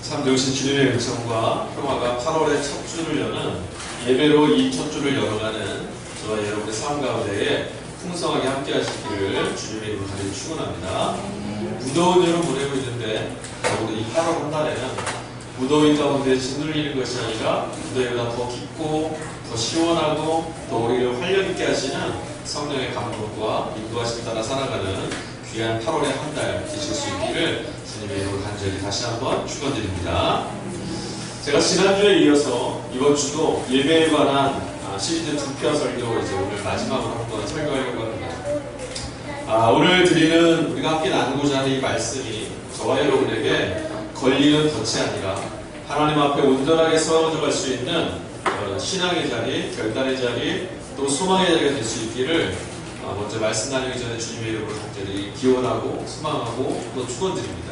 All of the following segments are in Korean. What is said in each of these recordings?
참 좋으신 주님의 은총과 평화가 8월의 첫 주를 여는 예배로 이 첫 주를 열어가는 저와 여러분의 삶 가운데에 풍성하게 함께 하시기를 주님의 이름으로 간절히 축원합니다. 무더운 여름 보내고 있는데 더욱더 이 8월 한 달에는 무더위 가운데 짓눌리는 것이 아니라 무더위보다 더 깊고 더 시원하고 더 우리를 활력있게 하시는 성령의 감동과 인도하심 따라 살아가는 귀한 8월의 한 달 되실 수 있기를 주님의 이름으로 간절히 다시 한번 축원드립니다. 제가 지난주에 이어서 이번 주도 예배에 관한 시리즈 2편 설교 이제 오늘 마지막으로 한번 설교하려고 합니다. 오늘 드리는 우리가 함께 나누고자 하는 이 말씀이 저와 여러분에게 걸리는 덫이 아니라 하나님 앞에 온전하게 서어져 갈 수 있는 신앙의 자리, 결단의 자리, 또 소망의 자리가 될 수 있기를 먼저 말씀 나누기 전에 주님의 이름으로 간절히 기원하고 소망하고 또 축원드립니다.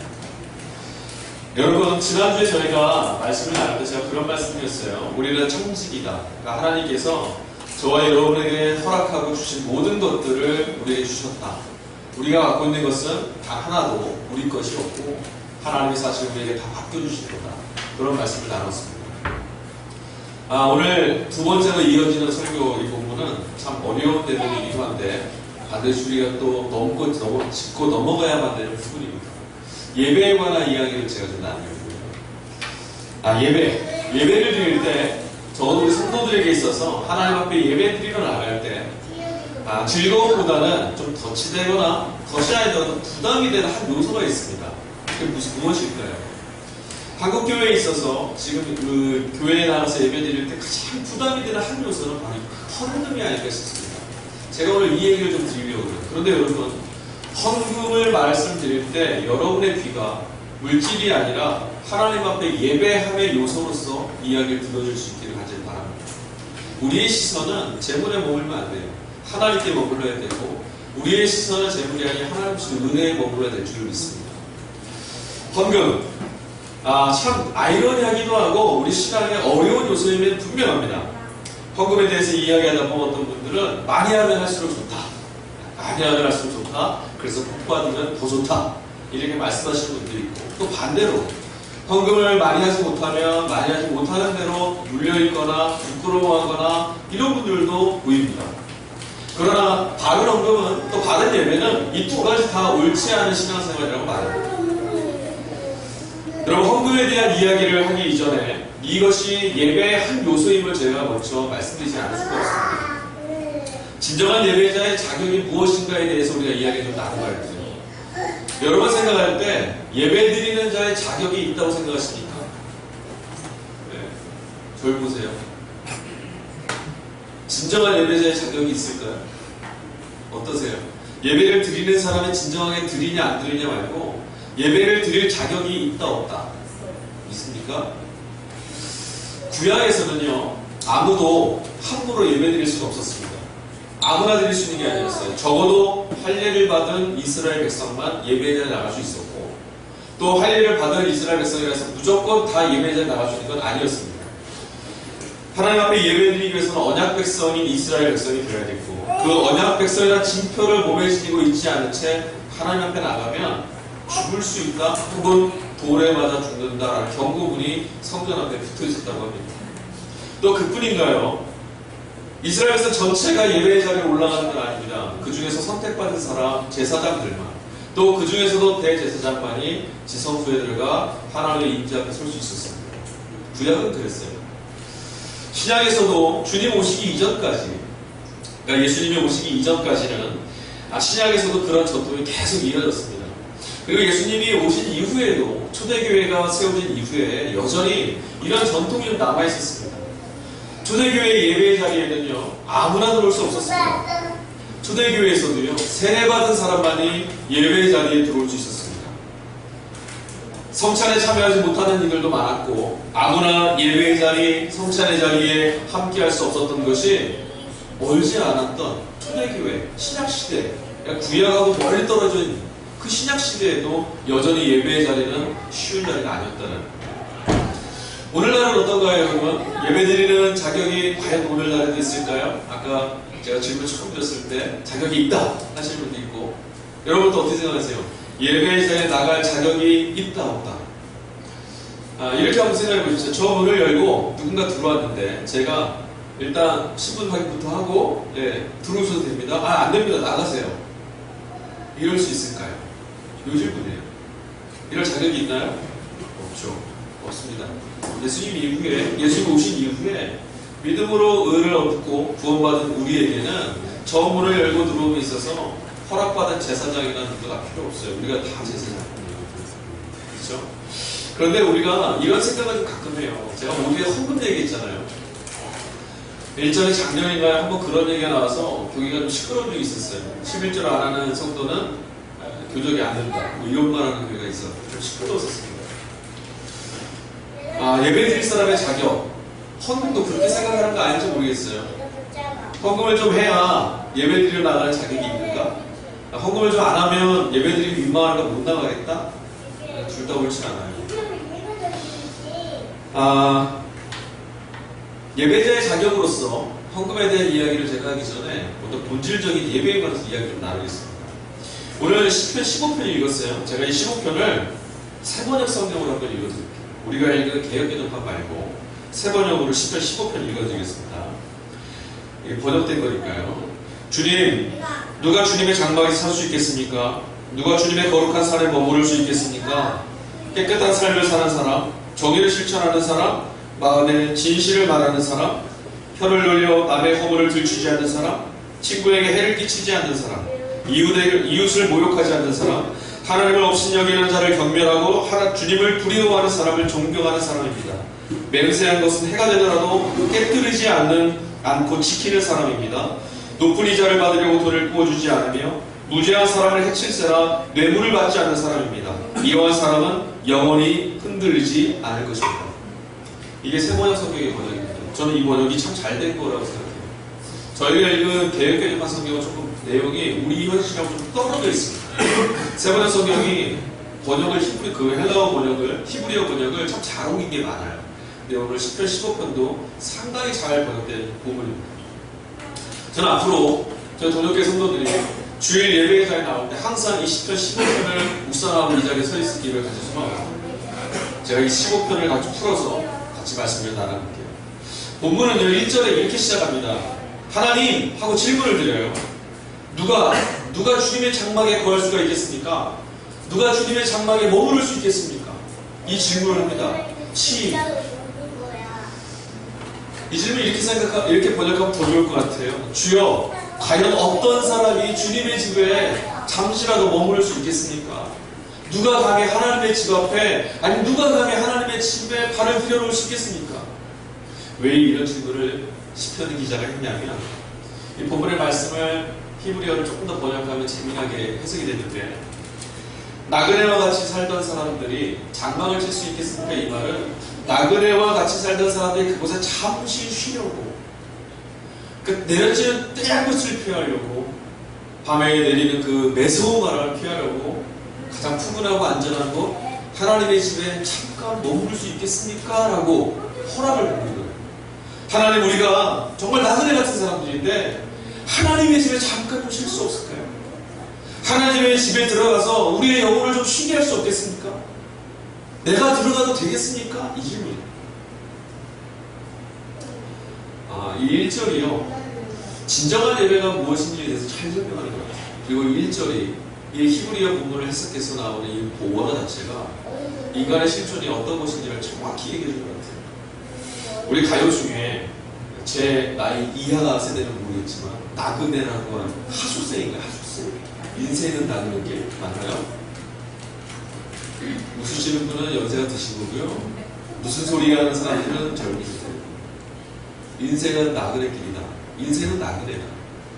여러분, 지난주에 저희가 말씀을 나눌 때 제가 그런 말씀드렸어요. 우리는 청직이다. 그러니까 하나님께서 저와 여러분에게 허락하고 주신 모든 것들을 우리에게 주셨다. 우리가 갖고 있는 것은 단 하나도 우리 것이 없고 하나님이 사실 우리에게 다 맡겨주신 거다. 그런 말씀을 나눴습니다. 오늘 두 번째로 이어지는 설교 이 본문은 참 어려운 내용이기도 한데 반드시 우리가 또 짚고 넘어가야만 되는 부분입니다. 예배에 관한 이야기를 제가 좀 나누려고요. 예배를 드릴 때 저도 우리 성도들에게 있어서 하나님 앞에 예배 드리러 나갈 때 즐거움보다는 좀 덫이 되거나 덫이 아니더라도 부담이 되는 한 요소가 있습니다. 그게 무엇일까요? 한국 교회에 있어서 지금 그 교회에 나가서 예배 드릴 때 가장 부담이 되는 한 요소는 바로 헌금이 아닐까 싶습니다. 제가 오늘 이 얘기를 좀 드리려고 해요. 그런데 여러분, 헌금을 말씀드릴 때 여러분의 귀가 물질이 아니라 하나님 앞에 예배함의 요소로서 이야기를 들어줄 수 있기를 간절히 바랍니다. 우리의 시선은 재물에 머물면 안 돼요. 하나님께 머물러야 되고 우리의 시선은 재물이 아니라 하나님 주신 은혜에 머물러야 될 줄 믿습니다. 헌금, 참 아이러니하기도 하고 우리 신앙의 어려운 요소임에도 분명합니다. 헌금에 대해서 이야기하다 보면 어떤 분들은 많이 하면 할수록 좋다. 많이 하면 할수록 좋다. 그래서 복 받으면 더 좋다. 이렇게 말씀하시는 분들이 있고, 또 반대로 헌금을 많이 하지 못하면 많이 하지 못하는 대로 물려있거나 부끄러워하거나 이런 분들도 보입니다. 그러나 바른 헌금은 또 바른 예배는 이 두 가지 다 옳지 않은 신앙생활이라고 말합니다. 여러분, 헌금에 대한 이야기를 하기 이전에 이것이 예배의 한 요소임을 제가 먼저 말씀드리지 않을 수가 없습니다. 진정한 예배자의 자격이 무엇인가에 대해서 우리가 이야기 좀 나눠봐야 돼요. 여러분 생각할 때 예배 드리는 자의 자격이 있다고 생각하십니까? 네. 저를 보세요. 진정한 예배자의 자격이 있을까요? 어떠세요? 예배를 드리는 사람이 진정하게 드리냐 안 드리냐 말고 예배를 드릴 자격이 있다 없다 있습니까? 구약에서는요 아무도 함부로 예배 드릴 수가 없었습니다. 아무나 드릴 수 있는 게 아니었어요. 적어도 할례를 받은 이스라엘 백성만 예배자에 나갈 수 있었고, 또 할례를 받은 이스라엘 백성이라서 무조건 다 예배자에 나갈 수 있는 건 아니었습니다. 하나님 앞에 예배드리기 위해서는 언약 백성인 이스라엘 백성이 되어야 됐고, 그 언약 백성이라는 징표를 몸에 지니고 있지 않은 채 하나님 앞에 나가면 죽을 수 있다 혹은 돌에 맞아 죽는다라는 경고문이 성전 앞에 붙어 있었다고 합니다. 또 그뿐인가요? 이스라엘 백성 전체가 예배의 자리에 올라가는 건 아닙니다. 그 중에서 선택받은 사람, 제사장들만, 또 그 중에서도 대제사장만이 지성소에 들어가 하나님의 임재 앞에 설 수 있었습니다. 구약은 그랬어요. 신약에서도 주님 오시기 이전까지, 그러니까 예수님이 오시기 이전까지는 신약에서도 그런 전통이 계속 이어졌습니다. 그리고 예수님이 오신 이후에도 초대교회가 세워진 이후에 여전히 이런 전통이 좀 남아있었습니다. 초대교회의 예배의 자리에는요 아무나 들어올 수 없었습니다. 초대교회에서도요 세례받은 사람만이 예배의 자리에 들어올 수 있었습니다. 성찬에 참여하지 못하는 이들도 많았고 아무나 예배의 자리, 성찬의 자리에 함께할 수 없었던 것이 멀지 않았던 초대교회, 신약시대, 구약하고 멀리 떨어져 있는 그 신약시대에도 여전히 예배의 자리는 쉬운 자리가 아니었다는. 오늘날은 어떤가요, 여러분? 예배드리는 자격이 과연 오늘날에도 있을까요? 아까 제가 질문 처음 드렸을 때 자격이 있다 하시는 분도 있고, 여러분도 어떻게 생각하세요? 예배자에 나갈 자격이 있다 없다? 이렇게 한번 생각해 보십시오. 저 문을 열고 누군가 들어왔는데 제가 일단 신분 확인부터 하고 들어오셔도 됩니다. 안 됩니다. 나가세요. 이럴 수 있을까요? 요 질문이에요. 이럴 자격이 있나요? 없죠. 없습니다. 예수님 오신 이후에 믿음으로 의를 얻고 구원받은 우리에게는 저 문을 열고 들어옴에 있어서 허락받은 제사장이나 누구가 필요 없어요. 우리가 다 제사장이에요. 그렇죠? 그런데 우리가 이런 생각을 좀 가끔 해요. 제가 모두에 헌금 얘기했잖아요. 일전에 작년인가에 한번 그런 얘기가 나와서 교회가 좀 시끄러운 적이 있었어요. 11절 안 하는 성도는 교적이 안 된다. 이런 말 하는 교회가 있어서 좀 시끄러웠었습니다. 예배 드릴 사람의 자격, 헌금도 그렇게 생각하는 거 아닌지 모르겠어요. 헌금을 좀 해야 예배 드리러 나가는 자격이 있는가? 헌금을 좀 안 하면 예배 드리기 민망하니까 못 나가겠다? 둘 다 옳진 않아요. 예배자의 자격으로서 헌금에 대한 이야기를 제가 하기 전에 어떤 본질적인 예배에 관해서 이야기를 좀 나누겠습니다. 오늘 10편 15편 읽었어요. 제가 이 15편을 세번역 성경으로 한번 읽어드릴게요. 우리가 읽은 개역개정판 말고 세번역으로 10편 15편 읽어드리겠습니다. 이게 번역된 거니까요. 주님, 누가 주님의 장막에 살 수 있겠습니까? 누가 주님의 거룩한 산에 머무를 수 있겠습니까? 깨끗한 삶을 사는 사람, 정의를 실천하는 사람, 마음에 진실을 말하는 사람, 혀를 놀려 남의 허물을 들추지 않는 사람, 친구에게 해를 끼치지 않는 사람, 이웃을 모욕하지 않는 사람, 하나님을 업신여기는 자를 경멸하고 주님을 두려워하는 사람을 존경하는 사람입니다. 맹세한 것은 해가 되더라도 깨뜨리지 않고 지키는 사람입니다. 높은 이자를 받으려고 돈을 부어주지 않으며 무죄한 사람을 해칠세라 뇌물을 받지 않는 사람입니다. 이러한 사람은 영원히 흔들리지 않을 것입니다. 이게 세번역 성경의 번역입니다. 저는 이 번역이 참 잘 된 거라고 생각해요. 저희가 읽은 개역개정판 성경은 조금 내용이 우리 현실하고 좀 떨어져 있습니다. 세번역 성경이 번역을 헬라어 번역을 히브리어 번역을 참 잘 옮긴 게 많아요. 근데 오늘 10편 15편도 상당히 잘 번역된 부분입니다. 저는 앞으로 저희 동역계 성도들이 주일 예배에 나올 때 항상 이 10편 15편을 묵상하고 이 자리에 서 있을 기회를 가져서 제가 이 15편을 같이 풀어서 같이 말씀을 나눠볼게요. 본문은요 1절에 이렇게 시작합니다. 하나님 하고 질문을 드려요. 누가 주님의 장막에 거할 수가 있겠습니까? 누가 주님의 장막에 머무를 수 있겠습니까? 이 질문을 합니다. 이 질문 이렇게 번역하면 더 좋을 것 같아요. 주여, 과연 어떤 사람이 주님의 집에 잠시라도 머무를 수 있겠습니까? 누가 감히 하나님의 집 앞에, 아니 누가 감히 하나님의 집에 발을 들여놓을 수 있겠습니까? 왜 이런 질문을 시편 기자가 했냐면 이 본문의 말씀을 히브리어를 조금 더 번역하면 재미나게 해석이 되는데 나그네와 같이 살던 사람들이 장막을 칠 수 있겠습니까? 이 말은 나그네와 같이 살던 사람들이 그곳에 잠시 쉬려고 내려지는 떼약볕을 피하려고 밤에 내리는 그 매서운 바람을 피하려고 가장 푸근하고 안전한 곳 하나님의 집에 잠깐 머무를 수 있겠습니까? 라고 허락을 받는 거예요. 하나님, 우리가 정말 나그네 같은 사람들인데 하나님의 집에 잠깐 좀 쉴 수 없을까요? 하나님의 집에 들어가서 우리의 영혼을 좀 쉬게 할 수 없겠습니까? 내가 들어가도 되겠습니까? 이 질문이에요. 이 1절이요. 진정한 예배가 무엇인지에 대해서 잘 설명하는 것 같아요. 그리고 이 1절이 이 히브리어 본문을 해석해서 나오는 이 원어 자체가 인간의 실존이 어떤 것인지를 정확히 얘기해 주는 것 같아요. 우리 가요 중에 제 나이 이하 세대는 모르겠지만 나그네라고 하는 하수생인가요? 하수생. 인생은 나그네 게 맞나요? 웃으시는 분은 연세가 드신 거고요. 무슨 소리 하는 사람들은 젊으실 테고. 인생은 나그네 길이다. 인생은 나그네다.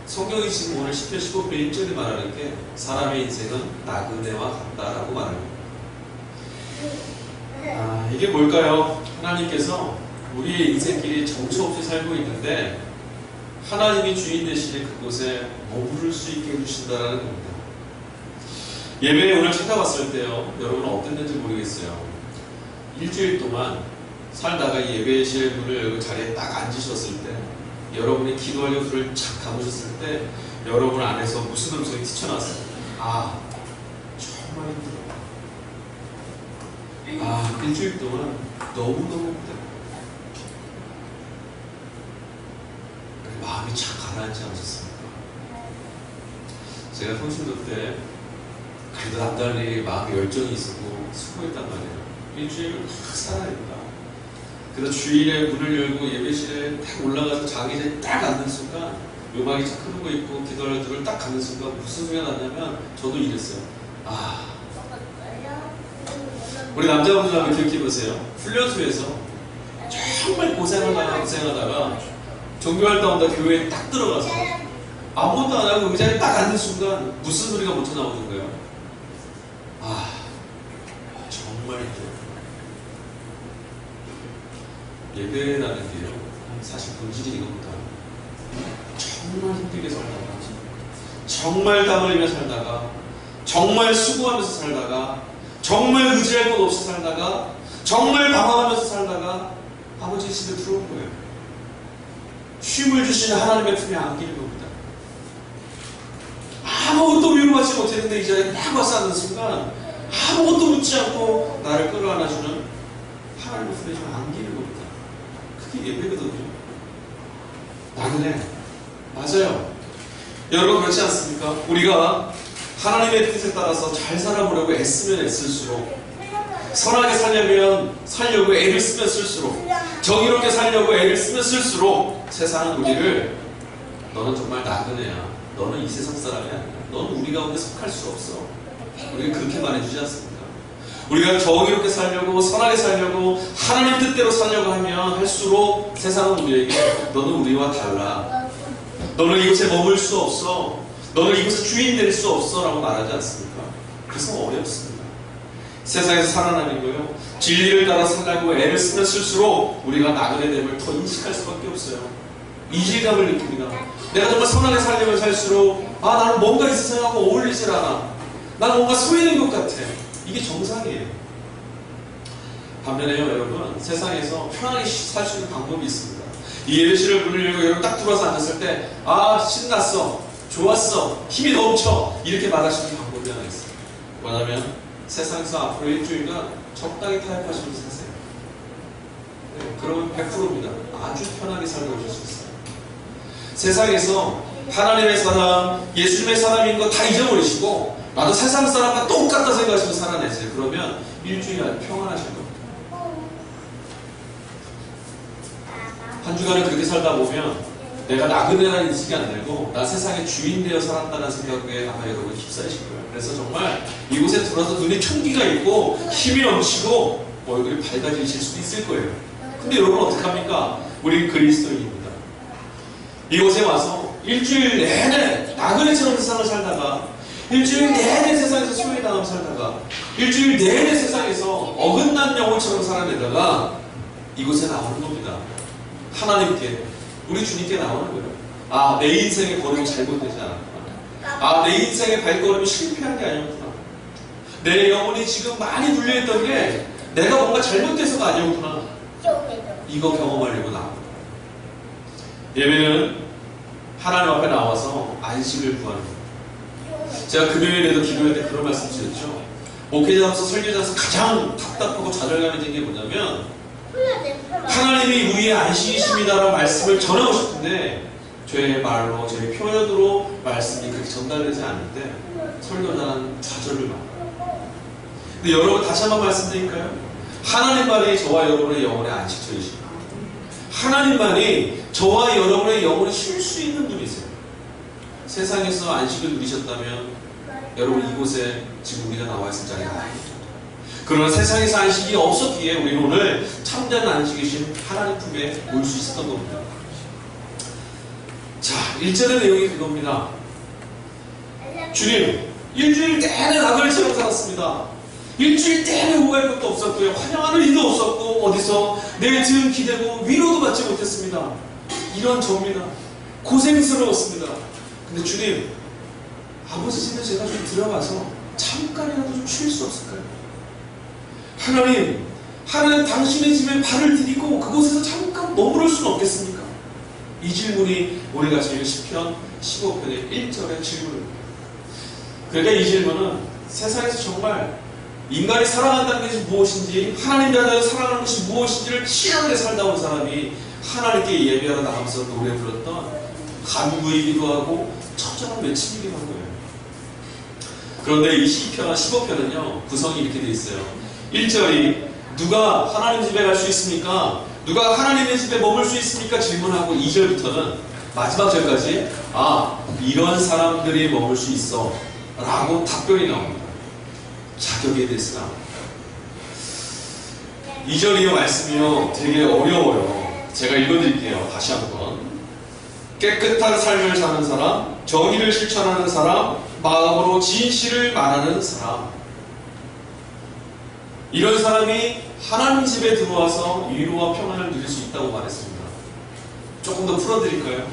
성경이 지금 오늘 10편 15편 1절에 말하는 게 사람의 인생은 나그네와 같다라고 말합니다. 이게 뭘까요? 하나님께서 우리의 인생길이 정처 없이 살고 있는데 하나님이 주인 대신에 그곳에 머무를 수 있게 해주신다는 겁니다. 예배에 오늘 찾아왔을 때요, 여러분은 어땠는지 모르겠어요. 일주일 동안 살다가 예배실 문을 열고 자리에 딱 앉으셨을 때, 여러분이 기도하려고 불을 착 감으셨을 때, 여러분 안에서 무슨 음성이 튀쳐나왔어요? 정말 힘들어. 일주일 동안 너무너무 힘들어요. 마음이 착 가라앉지 않으셨습니까? 제가 성신도 때 그래도 남달리 마음에 열정이 있었고 수고했단 말이에요. 일주일을 딱 살아야 된다. 그래서 주일에 문을 열고 예배실에 딱 올라가서 자기에 딱 앉는 순간 음악이 딱 흐르고 있고 기도를 딱 가는 순간 무슨 소리가 났냐면 저도 이랬어요. 우리 남자분들 기억해보세요. 훈련소에서 정말 고생하다가 종교활동한다 교회에 딱 들어가서 아무것도 안 하고 의자에 딱 앉는 순간 무슨 소리가 먼저 나오는 거예요? 정말 힘들어요. 예배라는 게요, 사실 본질이 이겁니다. 정말 힘들게 살다가, 정말 땀 흘리며 살다가, 정말 수고하면서 살다가, 정말 의지할 것 없이 살다가, 정말 방황하면서 살다가 아버지 집에 들어온 거예요. 쉼을 주시는 하나님의 품에 안기는 겁니다. 아무것도 위로하지 못했는데 이 자리에 딱 와서 앉는 순간 아무것도 묻지 않고 나를 끌어안아주는 하나님의 품에 좀 안기는 겁니다. 그게 예배거든요. 나그네. 맞아요. 여러분 그렇지 않습니까? 우리가 하나님의 뜻에 따라서 잘 살아보려고 애쓰면 애쓸수록, 선하게 살려고 애를 쓰면 쓸수록, 정의롭게 살려고 애를 쓰면 쓸수록 세상은 우리를 너는 정말 나그네야, 너는 이 세상 사람이 아니야, 너는 우리 가운데 속할 수 없어, 우리가 그렇게 말해주지 않습니까? 우리가 정의롭게 살려고 선하게 살려고 하나님 뜻대로 살려고 하면 할수록 세상은 우리에게 너는 우리와 달라, 너는 이곳에 머물 수 없어, 너는 이곳에 주인 될 수 없어 라고 말하지 않습니까? 그래서 어렵습니다. 세상에서 살아남이고요, 진리를 따라 살려고 애를 쓰면 쓸수록 우리가 나그네됨을 더 인식할 수밖에 없어요. 이질감을 느낍니다. 내가 정말 선하게 살려면 살수록 나는 뭔가 이 세상하고 어울리질 않아, 나는 뭔가 소외된 것 같아. 이게 정상이에요. 반면에요, 여러분, 세상에서 편하게 살 수 있는 방법이 있습니다. 이 예배실을 문을 열고 여러분 딱 들어와서 앉았을 때 신났어, 좋았어, 힘이 넘쳐, 이렇게 말하시는 방법이 하나 있어요. 뭐냐면 세상에서 앞으로 일주일간 적당히 타협하시면서 사세요. 네, 그러면 100%입니다. 아주 편하게 살고 오실 수 있어요. 세상에서 하나님의 사람, 예수님의 사람인 거 다 잊어버리시고 나도 세상 사람과 똑같다 생각하시고 살아내세요. 그러면 일주일 안에 평안하실 겁니다. 한 주간을 그렇게 살다 보면 내가 나그네라는 인식이 안 들고 나 세상의 주인 되어 살았다는 생각에 아마 여러분 휩싸이실 거예요. 그래서 정말 이곳에 들어와서 눈에 총기가 있고 힘이 넘치고 얼굴이 밝아지실 수도 있을 거예요. 근데 여러분 어떡합니까? 우리 그리스도인입니다. 이곳에 와서 일주일 내내 나그네처럼 세상을 살다가, 일주일 내내 세상에서 소외당하며 살다가, 일주일 내내 세상에서 어긋난 영혼처럼 살아내다가 이곳에 나오는 겁니다. 하나님께, 우리 주님께 나오는 거예요. 내 인생의 걸음이 잘못되지 않았구나. 내 인생의 발걸음이 실패한 게 아니었구나. 내 영혼이 지금 많이 눌려있던 게 내가 뭔가 잘못돼서가 아니었구나. 이거 경험하려고 나옵니다. 예배는 하나님 앞에 나와서 안식을 구하는 거예요. 제가 금요일에도 기도할 때 그런 말씀 드렸죠. 목회자로서 설교자로서 가장 답답하고 좌절감이 든 게 뭐냐면, 하나님이 우리의 안식이십니다라는 말씀을 전하고 싶은데 저의 말로, 저의 표현으로 말씀이 그렇게 전달되지 않을 때 설교자는 좌절을 받아요. 근데 여러분 다시 한번 말씀드릴까요? 하나님만이 저와 여러분의 영혼의 안식처이십니다. 하나님만이 저와 여러분의 영혼을 쉴 수 있는 분이세요. 세상에서 안식을 누리셨다면 여러분 이곳에 지금 우리가 나와 있을 자리가 아닙니다. 그러나 세상에서 안식이 없었기에 우리는 오늘 참된 안식이신 하나님 품에 올 수 있었던 겁니다. 자, 1절의 내용이 그겁니다. 주님, 일주일 내내 나그네처럼 살았습니다. 일주일 내내 오갈 것도 없었고요, 환영하는 일도 없었고, 어디서 내 등 기대고 위로도 받지 못했습니다. 이런 저입니다. 고생스러웠습니다. 근데 주님, 아버지 집에 제가 좀 들어가서 잠깐이라도 좀 쉴 수 없을까요? 하나님 당신의 집에 발을 디디고 그곳에서 잠깐 머무를 수는 없겠습니까? 이 질문이 오늘 같이 읽은 시편 15편의 1절의 질문입니다. 그러니까 이 질문은 세상에서 정말 인간이 살아간다는 것이 무엇인지, 하나님 나라에서 살아가는 것이 무엇인지를 신앙에 살다 온 사람이 하나님께 예배하러 나가면서 노래 불렀던 간구이기도 하고 처절한 외침이기도 한 거예요. 그런데 이 시편 15편은요, 구성이 이렇게 되어 있어요. 1절이 누가 하나님 집에 갈 수 있습니까? 누가 하나님의 집에 머물 수 있습니까? 질문하고 2절부터는 마지막 절까지 이런 사람들이 머물 수 있어 라고 답변이 나옵니다. 자격에 대해서 나옵니다. 2절 이 말씀이요 되게 어려워요. 제가 읽어드릴게요. 다시 한번. 깨끗한 삶을 사는 사람, 정의를 실천하는 사람, 마음으로 진실을 말하는 사람, 이런 사람이 하나님 집에 들어와서 위로와 평안을 누릴 수 있다고 말했습니다. 조금 더 풀어드릴까요?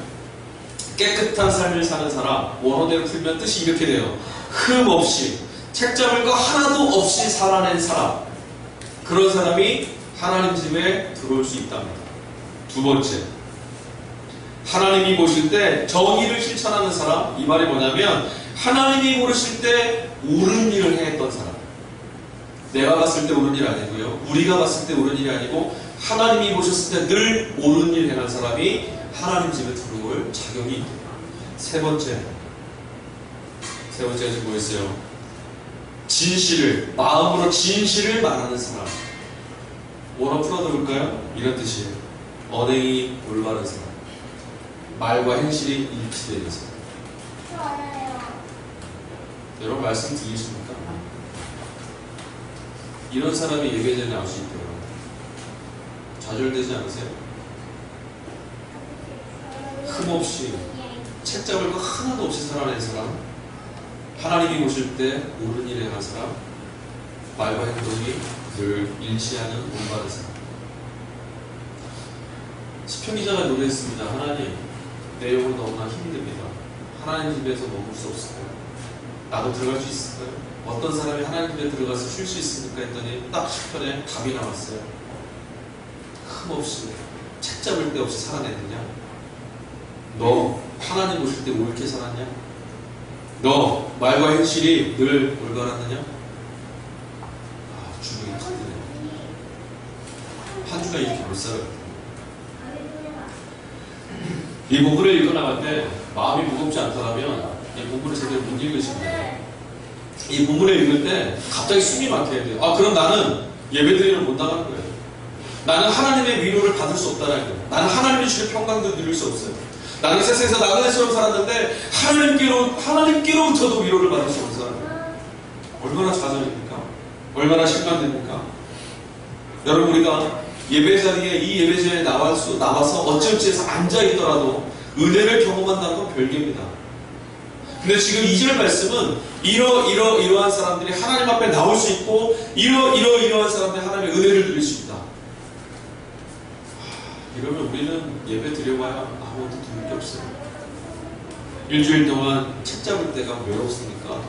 깨끗한 삶을 사는 사람, 원어대로 풀면 뜻이 이렇게 돼요. 흠 없이, 책 잡을 거 하나도 없이 살아낸 사람, 그런 사람이 하나님 집에 들어올 수 있답니다. 두 번째, 하나님이 보실 때 정의를 실천하는 사람, 이 말이 뭐냐면 하나님이 보실 때 옳은 일을 행했던 사람. 내가 봤을 때 옳은 일 아니고요, 우리가 봤을 때 옳은 일이 아니고 하나님이 보셨을 때 늘 옳은 일 행한 사람이 하나님 집에 들어올 자격이 있다. 세 번째가 지금 뭐였어요? 진실을, 마음으로 진실을 말하는 사람. 원어 풀어드릴까요? 이런 뜻이에요. 언행이 올바른 사람, 말과 행실이 일치되는 사람. 여러분 말씀 들리십니까? 이런 사람이 예배자에 나올 수 있대요. 좌절되지 않으세요? 흠없이, 책 잡을 거 하나도 없이 살아낸 사람, 하나님이 보실 때 옳은 일에 한 사람, 말과 행동이 늘 일치하는 올바른 사람. 시편 기자가 노래했습니다. 하나님, 내 영혼 너무나 힘이 듭니다. 하나님 집에서 머물 수 없을까요? 나도 들어갈 수 있을까요? 어떤 사람이 하나님 집에 들어가서 쉴 수 있습니까? 했더니 딱 시편에 답이 나왔어요. 흠없이, 책 잡을 데 없이 살아내느냐? 너 하나님 보실 때 옳게 살았냐? 너 말과 행실이 늘 올바랐느냐? 주눅이 턱 드네요. 한 주간 이렇게 못 살아요. 이 본문을 읽어나갈 때 마음이 무겁지 않더라면 이 본문을 제대로 못 읽으십니다. 이 본문을 읽을 때 갑자기 숨이 막혀야 돼요. 그럼 나는 예배드리러 못 나가는 거예요. 나는 하나님의 위로를 받을 수 없다는 거예요. 나는 하나님의 주의 평강도 누릴 수 없어요. 나는 세상에서 나그네처럼 살았는데 하나님께로부터도 위로를 받을 수 없는 사람이에요. 얼마나 좌절입니까? 얼마나 실망됩니까? 여러분, 우리가 예배 자리에, 이 예배 자리에 나와서 어찌어찌해서 앉아있더라도 은혜를 경험한다는 건 별개입니다. 근데 지금 2절 말씀은 이러한 사람들이 하나님 앞에 나올 수 있고 이러한 사람들이 하나님의 은혜를 누릴 수 있다. 이러면 우리는 예배 드려봐야 아무것도 드릴 게 없어요. 일주일 동안 책 잡을 때가 외롭습니까?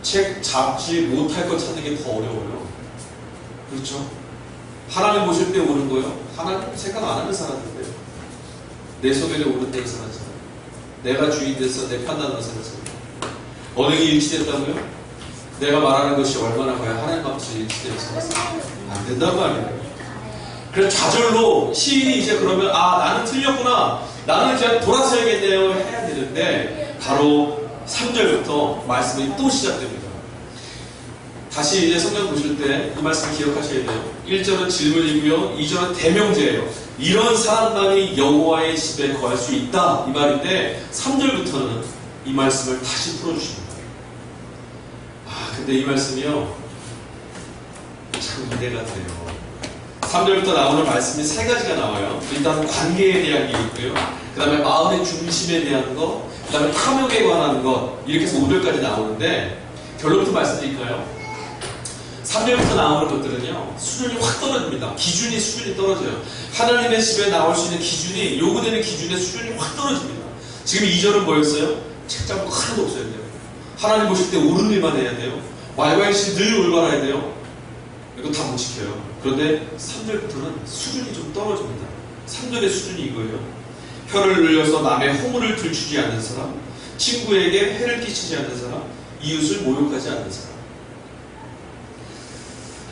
책 잡지 못할 것 찾는 게 더 어려워요. 그렇죠? 하나님 보실 때 오는 거요? 하나님 생각 안 하는 사람인데요. 내 소견에 오른 대로 살았잖아요. 내가 주인 돼서 내 판단으로 살았잖아요. 언행이 일치됐다고요? 내가 말하는 것이 얼마나 봐야 하나님 앞에서 일치되어 살았어요? 안 된단 말이에요. 그래서 좌절로 시인이 이제 그러면 나는 틀렸구나, 나는 그냥 돌아서야겠네요 해야 되는데 바로 3절부터 말씀이 또 시작됩니다. 다시 이제 성경 보실 때 이 말씀 기억하셔야 돼요. 1절은 질문이고요, 2절은 대명제예요. 이런 사람만이 여호와의 집에 거할 수 있다, 이 말인데 3절부터는 이 말씀을 다시 풀어주십니다. 근데 이 말씀이요 참 이해가 돼요. 3절부터 나오는 말씀이 세 가지가 나와요. 일단 관계에 대한 게 있고요, 그 다음에 마음의 중심에 대한 것, 그 다음에 탐욕에 관한 것, 이렇게 해서 5절까지 나오는데 결론부터 말씀드릴까요? 3절부터 나오는 것들은요 수준이 확 떨어집니다. 수준이 떨어져요. 하나님의 집에 나올 수 있는 기준이, 요구되는 기준의 수준이 확 떨어집니다. 지금 2절은 뭐였어요? 책 잡고 하나도 없어야 돼요. 하나님 보실 때 옳은 일만 해야 돼요. 말과 행실이 늘 올바라야 돼요. 이거 다 못 지켜요. 그런데 3절부터는 수준이 좀 떨어집니다. 3절의 수준이 이거예요. 혀를 늘려서 남의 허물을 들추지 않는 사람, 친구에게 해를 끼치지 않는 사람, 이웃을 모욕하지 않는 사람.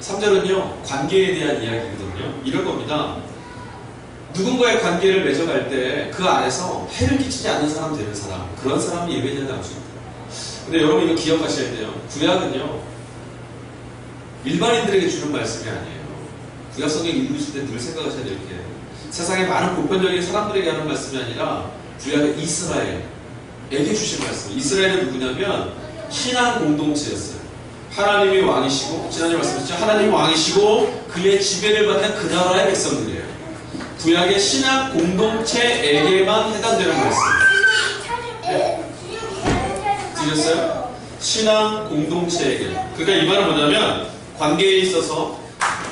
3절은요, 관계에 대한 이야기거든요. 이럴 겁니다. 누군가의 관계를 맺어갈 때 그 안에서 해를 끼치지 않는 사람 되는 사람, 그런 사람이 예배자에 나오십니다. 근데 여러분 이거 기억하셔야 돼요. 구약은요, 일반인들에게 주는 말씀이 아니에요. 구약 성경 읽으실 때 늘 생각하셔야 될 게, 세상의 많은 보편적인 사람들에게 하는 말씀이 아니라 구약의 이스라엘에게 주신 말씀. 이스라엘은 누구냐면 신앙 공동체였어요. 하나님이 왕이시고, 지난주에 말씀드렸죠. 하나님이 왕이시고 그의 지배를 받는 그 나라의 백성들이에요. 구약의 신앙 공동체에게만 해당되는 말씀. 네. 들으셨어요? 신앙 공동체에게. 그러니까 이 말은 뭐냐면, 관계에 있어서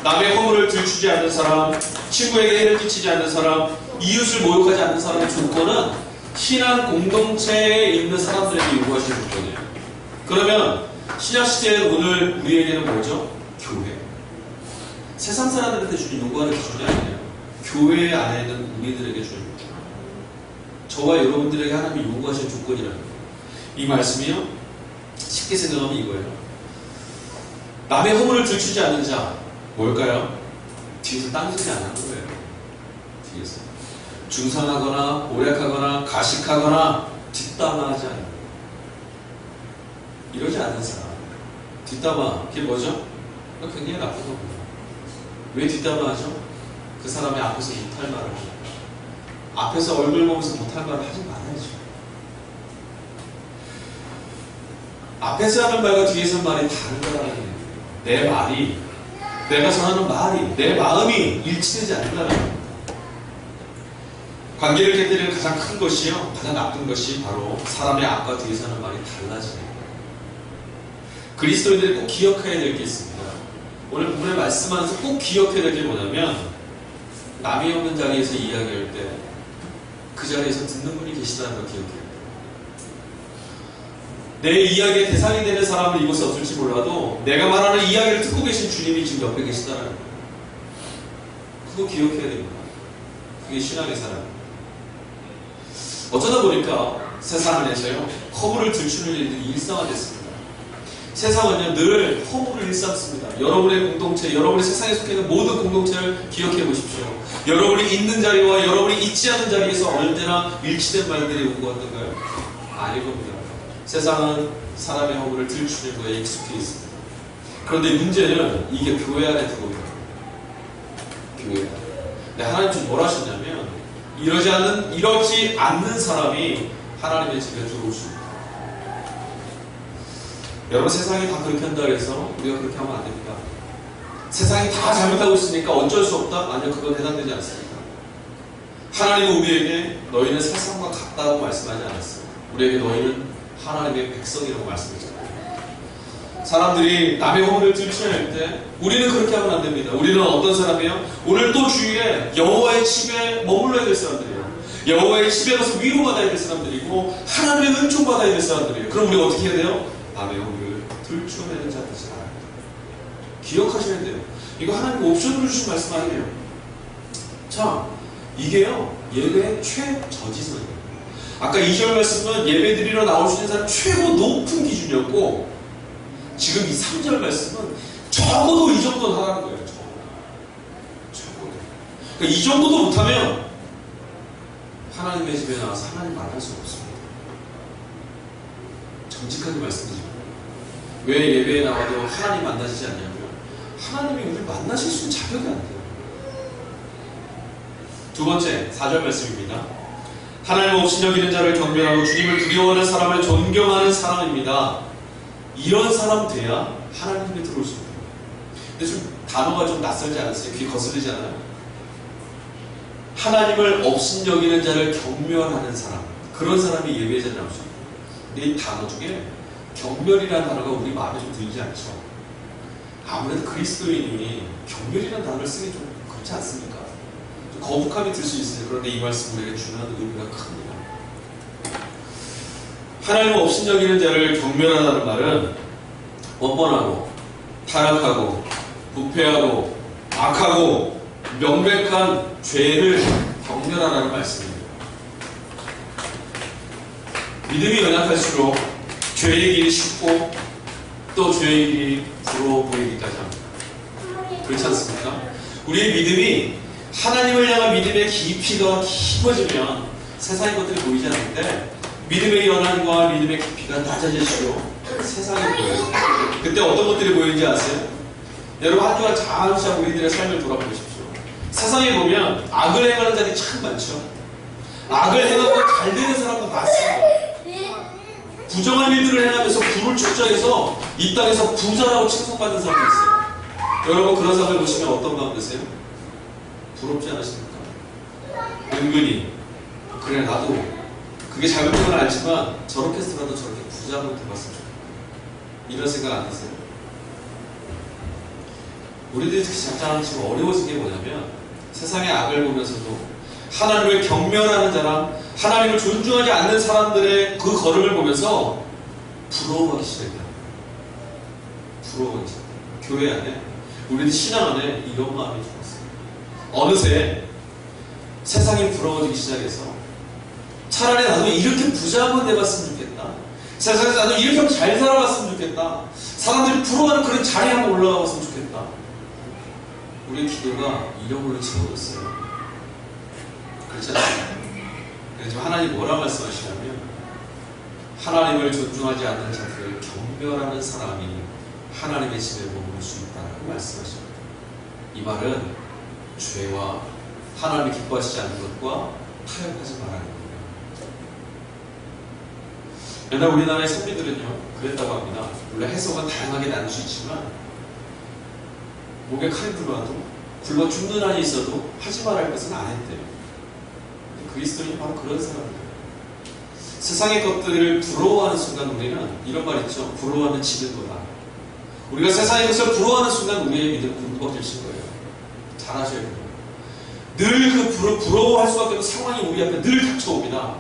남의 허물을 들추지 않는 사람, 친구에게 해를 끼치지 않는 사람, 이웃을 모욕하지 않는 사람의 조건은 신앙 공동체에 있는 사람들에게 요구하시는 조건이에요. 그러면 신약시대 오늘 우리에게는 뭐죠? 교회. 세상 사람들한테 주는 요구하는 기준이 아니에요. 교회 안에 있는 우리들에게 주는 요구. 저와 여러분들에게 하나님이 요구하시는 조건이라는 거예요. 이 말씀이요, 쉽게 생각하면 이거예요. 남의 허물을 들추지 않는 자, 뭘까요? 뒤에서 땅짓지 않는 거예요. 뒤에서 중상하거나 오략하거나 가식하거나 뒷담화하지 않는 거예요. 이러지 않는 사람. 뒷담화, 그게 뭐죠? 굉장히 나쁜 겁니다. 왜 뒷담화하죠? 그 사람이 앞에서 못할 말을 하죠. 앞에서 얼굴 보면서 못할 말을 하지 말아야죠. 앞에서 하는 말과 뒤에서 하는 말이 다른 거라는 거예요. 내 말이, 내가 전하는 말이, 내 마음이 일치되지 않는다는 겁니다. 관계를 깨뜨리는 가장 큰 것이요, 가장 나쁜 것이 바로 사람의 앞과 뒤에서 하는 말이 달라지는 거예요. 그리스도인들이 꼭 기억해야 될 게 있습니다. 오늘 본문에 말씀하면서 꼭 기억해야 될 게 뭐냐면, 남이 없는 자리에서 이야기할 때 그 자리에서 듣는 분이 계시다는 걸 기억해야 돼요. 내 이야기의 대상이 되는 사람은 이곳에 없을지 몰라도 내가 말하는 이야기를 듣고 계신 주님이 지금 옆에 계시다는 거예요. 그거 기억해야 됩니다. 그게 신앙의 사람입니다. 어쩌다 보니까 세상 안에서요, 허물을 들추는 일들이 일상화됐습니다. 세상은요, 늘 허물을 일삼습니다. 여러분의 공동체, 여러분의 세상에 속해 있는 모든 공동체를 기억해 보십시오. 여러분이 있는 자리와 여러분이 있지 않은 자리에서 어느 때나 일치된 말들이 오고 왔던가요? 아닐 겁니다. 세상은 사람의 허물을 들추는 거에 익숙해 있습니다. 그런데 문제는 이게 교회 안에 들어오는 거예요. 교회 안에. 근데 하나님 좀 뭘 하셨냐면, 이러지 않는 사람이 하나님의 집에 들어올 수 있다. 여러분, 세상이 다 그렇게 한다 해서 우리가 그렇게 하면 안 됩니다. 세상이 다 잘못하고 있으니까 어쩔 수 없다? 아니요, 그건 해당되지 않습니다. 하나님은 우리에게 너희는 세상과 같다고 말씀하지 않았어요. 우리에게 너희는 하나님의 백성이라고 말씀했잖아요. 사람들이 남의 허물을 들추어낼 때 우리는 그렇게 하면 안 됩니다. 우리는 어떤 사람이에요? 오늘 또 주일에 여호와의 집에 머물러야 될 사람들이에요. 여호와의 집에 가서 위로받아야 될 사람들이고 하나님의 은총받아야 될 사람들이에요. 그럼 우리가 어떻게 해야 돼요? 남의 허물을 들추어내는 자 되지 않아요. 기억하셔야 돼요. 이거 하나님 옵션으로 주신 말씀 아니에요. 자, 이게요, 예배의 최저지선이에요. 아까 2절 말씀은 예배 드리러 나오시는 사람 최고 높은 기준이었고, 지금 이 3절 말씀은 적어도 이 정도는 하라는 거예요. 적어도. 그러니까 이 정도도 못하면 하나님의 집에 나와서 하나님 만날 수 없습니다. 정직하게 말씀드립니다. 왜 예배에 나와도 하나님 만나시지 않냐면, 하나님이 우리를 만나실 수 있는 자격이 안 돼요. 두 번째, 4절 말씀입니다. 하나님 없이 여기는 자를 경배하고 주님을 두려워하는 사람을 존경하는 사람입니다. 이런 사람 돼야 하나님께 들어올 수 있어요. 근데 좀 단어가 좀 낯설지 않으세요? 귀 거슬리지 않아요? 하나님을 업신여기는 자를 경멸하는 사람, 그런 사람이 예배에 잘 나오죠. 근데 이 단어 중에 경멸이라는 단어가 우리 마음에 좀 들지 않죠. 아무래도 그리스도인이 경멸이라는 단어를 쓰기 좀 그렇지 않습니까? 좀 거북함이 들 수 있어요. 그런데 이 말씀 우리에게 주는 의미가 큽니다. 하나님을 업신여기는 자를 경멸하다는 말은 뻔뻔하고 타락하고 부패하고 악하고 명백한 죄를 경멸하라는 말씀입니다. 믿음이 연약할수록 죄의 길이 쉽고 또 죄의 길이 부러워 보이기까지 합니다. 그렇지 않습니까? 우리의 믿음이 하나님을 향한 믿음의 깊이가 깊어지면 세상의 것들이 보이지 않는데 믿음의 연한과 믿음의 깊이가 낮아질수록 세상이 보여요. 그때 어떤 것들이 보이는지 아세요? 여러분 한 주간 잠시 우리들의 삶을 돌아보십시오. 세상에 보면 악을 행하는 자들이 참 많죠. 악을 행하고 잘 되는 사람도 많습니다. 부정한 일들을 행하면서 부를 축적해서 이 땅에서 부자라고 칭송받는 사람이 있어요. 여러분 그런 사람을 보시면 어떤 마음 드세요? 부럽지 않으십니까? 은근히 그래 나도 그게 잘못된 건 알지만 저렇게 해서라도 저렇게 부자로 돼봤으면 좋겠다. 이런 생각 안 드세요? 우리들이 잠깐 지금 어려워진 게 뭐냐면 세상의 악을 보면서도 하나님을 경멸하는 자랑 하나님을 존중하지 않는 사람들의 그 걸음을 보면서 부러워하기 시작해요. 부러워하기 시작해요. 교회 안에 우리들 신앙 안에 이런 마음이 들었어요. 어느새 세상이 부러워지기 시작해서 차라리 나도 이렇게 부자 한번 돼봤으면 좋겠다. 세상에서 나도 이렇게 잘 살아봤으면 좋겠다. 사람들이 부러워하는 그런 자리에 한번 올라가봤으면 좋겠다. 우리의 기도가 이런 걸로 채워졌어요. 그렇지 않습니까? 그래서 하나님 뭐라 말씀하시냐면 하나님을 존중하지 않는 자들을 경멸하는 사람이 하나님의 집에 머무를 수 있다고 말씀하십니다. 이 말은 죄와 하나님이 기뻐하시지 않는 것과 타협하지 말라는 겁니다. 옛날 우리나라의 선비들은요 그랬다고 합니다. 물론 해석은 다양하게 나눌 수 있지만 목에 칼이 들어와도 굶어 죽는 한이 있어도 하지 말아야 할 것은 안 했대요. 그리스도인이 바로 그런 사람이에요. 세상의 것들을 부러워하는 순간 우리는 이런 말 있죠. 부러워하면 지는 거다. 우리가 세상의 것을 부러워하는 순간 우리의 믿음은 굶어질 거예요. 잘 아셔야 돼요. 늘 그 부러워할 수밖에 없는 상황이 우리 앞에 늘 닥쳐옵니다.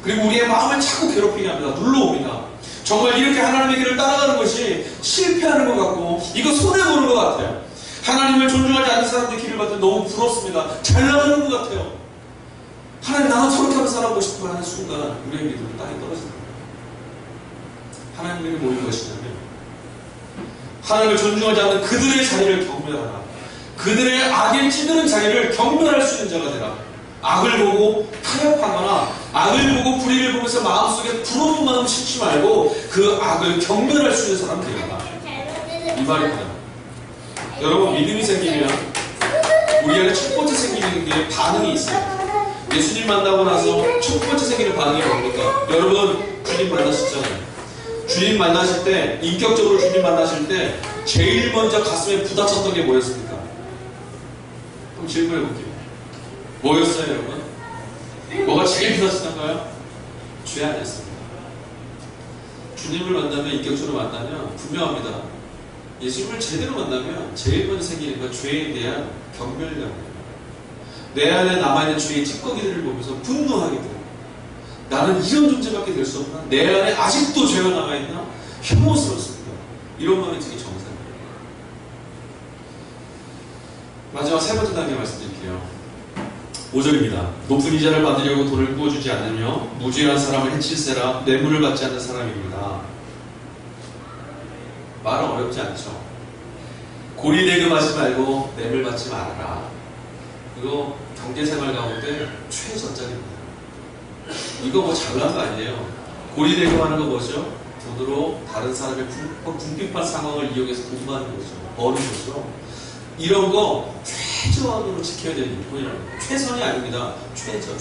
그리고 우리의 마음을 자꾸 괴롭히게 합니다. 눌러옵니다. 정말 이렇게 하나님의 길을 따라가는 것이 실패하는 것 같고 이거 손해보는 것 같아요. 하나님을 존중하지 않는 사람들 길을 봤을 때 너무 부럽습니다. 잘 나가는 것 같아요. 하나님 나는 저렇게 하면 살아보고 싶어 하는 순간 우리의 믿음은 땅에 떨어집니다. 하나님의 뭐인 것이냐면 하나님을 존중하지 않는 그들의 자리를 경멸하라. 그들의 악에 찌드는 자리를 경멸할 수 있는 자가 되라. 악을 보고 타협하거나 악을 보고 불의를 보면서 마음속에 부러운 마음 심지 말고 그 악을 경멸할 수 있는 사람이 되라. 이 말입니다. 여러분 믿음이 생기면 우리 안에 첫 번째 생기는 게 반응이 있어요. 예수님 만나고 나서 첫 번째 생기는 반응이 뭡니까? 여러분 주님 만나셨잖아요. 주님 만나실 때 인격적으로 주님 만나실 때 제일 먼저 가슴에 부닥쳤던 게 뭐였습니까? 그럼 질문해 볼게요. 뭐였어요 여러분? 뭐가 제일 부닥쳤던가요? 죄 아니었습니다. 주님을 만나면 인격적으로 만나면 분명합니다. 예수님을 제대로 만나면 제일 먼저 생기는 건 죄에 대한 경멸감입니다. 내 안에 남아있는 죄의 찌꺼기들을 보면서 분노하게 돼요. 나는 이런 존재밖에 될 수 없나? 내 안에 아직도 죄가 남아있나? 혐오스럽습니다. 이런 마음이 되게 정상이에요. 마지막 세 번째 단계 말씀드릴게요. 5절입니다. 높은 이자를 받으려고 돈을 부어주지 않으며 무죄한 사람을 해칠세라 뇌물을 받지 않는 사람입니다. 말은 어렵지 않죠. 고리대금하지 말고 뇌물 받지 말아라. 이거 경제생활 가운데 최전작입니다. 이거 뭐 잘난 거 아니에요. 고리대금하는 거 뭐죠? 돈으로 다른 사람의 궁핍한 상황을 이용해서 돈 버는 거죠. 버는 거죠. 이런 거 최저한으로 지켜야 되는 일본이라는 거예요. 최선이 아닙니다. 최저.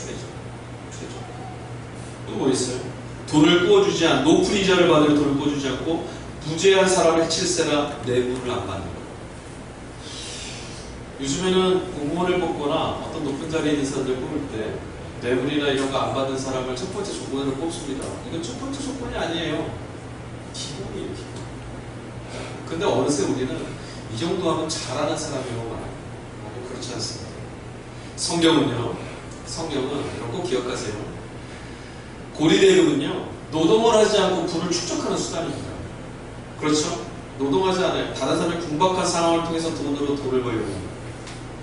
또 뭐 있어요? 돈을 구워주지 않고 높은 이자를 받으려 돈을 구워주지 않고 무죄한 사람을 해칠세라 뇌물을 안 받는 거예요. 요즘에는 공무원을 뽑거나 어떤 높은 자리에 있는 사람들 뽑을 때 뇌물이나 이런 거 안 받는 사람을 첫 번째 조건으로 뽑습니다. 이건 첫 번째 조건이 아니에요. 기본이에요, 기본. 근데 어느새 우리는 이 정도 하면 잘하는 사람이라고 말합니다. 그렇지 않습니다. 성경은 여러분 꼭 기억하세요. 고리대금은요 노동을 하지 않고 부를 축적하는 수단입니다. 그렇죠? 노동하지 않아요. 다른 사람의 궁박한 상황을 통해서 돈으로 돈을 벌려고 합니다.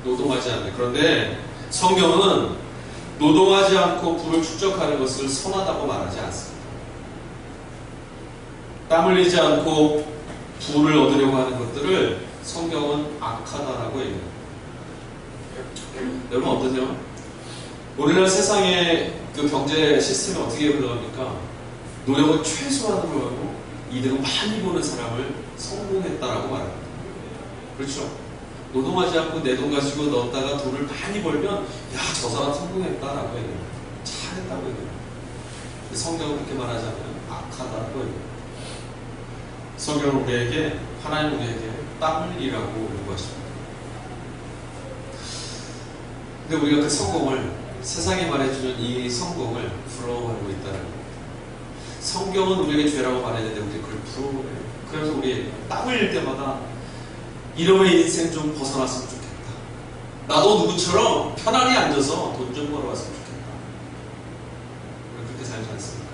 노동하지 않아요. 그런데 성경은 노동하지 않고 부를 축적하는 것을 선하다고 말하지 않습니다. 땀 흘리지 않고 부를 얻으려고 하는 것들을 성경은 악하다라고 얘기해요. 여러분 어떠세요? 오늘날 세상의 그 경제 시스템이 어떻게 흘러갑니까? 노력을 최소한으로 하고 이득을 많이 보는 사람을 성공했다라고 말합니다. 그렇죠? 노동하지 않고 내 돈 가지고 넣었다가 돈을 많이 벌면 야, 저 사람 성공했다라고 얘기해요. 잘했다고 얘기해요. 성경은 그렇게 말하자면 악하다고 얘기해요. 성경은 우리에게, 하나님 우리에게 땀을 일하고 요구하십니다. 근데 우리가 그 성공을, 세상이 말해주는 이 성공을 부러워하고 있다는 거예요. 성경은 우리에게 죄라고 말했는데 우리 그걸 부러워해요. 그래서 우리 땀 흘릴 때마다 이놈의 인생 좀 벗어났으면 좋겠다. 나도 누구처럼 편안히 앉아서 돈 좀 벌어왔으면 좋겠다. 우리 그렇게 살지 않습니까?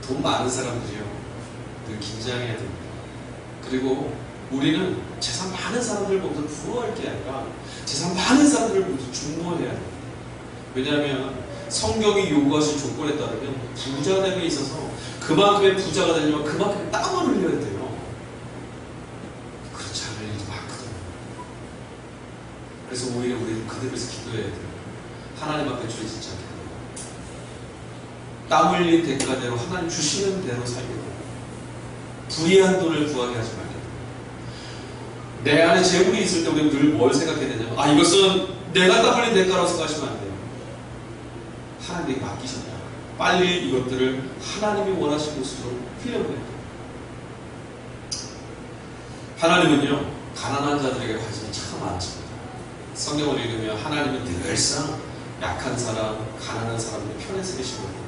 돈 많은 사람들이요, 늘 긴장해야 됩니다. 그리고 우리는 재산 많은 사람들 보면서 부러워할 게 아니라 재산 많은 사람들을 보면서 중보해야 됩니다. 왜냐하면 성경이 요구하신 조건에 따르면 부자됨에 있어서 그만큼의 부자가 되려면 그만큼의 땀을 흘려야 돼요. 그렇지 않을 일이 많거든요. 그래서 오히려 우리는 그대로 기도해야 돼요. 하나님 앞에 죄 짓지 않게 돼요. 땀 흘린 대가대로 하나님 주시는 대로 살게 돼요. 불의한 돈을 구하게 하지 말게 돼요. 내 안에 재물이 있을 때 우리는 늘 뭘 생각해야 되냐면, 아, 이것은 내가 땀 흘린 대가라고 생각하시면 안 돼요. 하나님에게 맡기셨다. 빨리 이것들을 하나님이 원하신 곳으로 흘려보내야 돼요. 하나님은요, 가난한 자들에게 관심이 참 많습니다. 성경을 읽으면 하나님은 늘상 약한 사람, 가난한 사람들 편에 서계시거든요.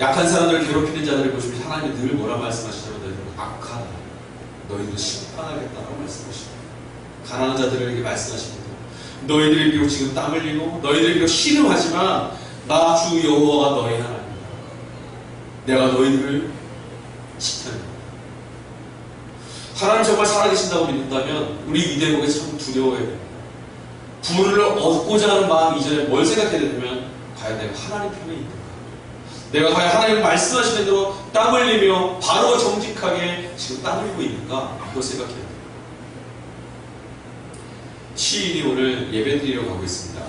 약한 사람들을 괴롭히는 자들을 보시면 하나님이 늘 뭐라 말씀하시냐면 너희들은 악하다. 너희들을 심판하겠다라고 말씀하십니다. 가난한 자들에게 말씀하십니다. 너희들이 비록 지금 땀 흘리고 너희들이 비록 신음하지만 나 주 여호와가 너희 하나님이다. 내가 너희들을 지켜낸다. 하나님 정말 살아계신다고 믿는다면 우리 이 대목에 참 두려워해야 됩니다. 부를 얻고자 하는 마음 이전에 뭘 생각해야 되냐면, 과연 내가 하나님 편에 있는가? 내가 과연 하나님 말씀하시는 대로 땀 흘리며 바로 정직하게 지금 땀 흘리고 있는가? 이거 생각해야 돼요. 시인이 오늘 예배 드리러 가고 있습니다.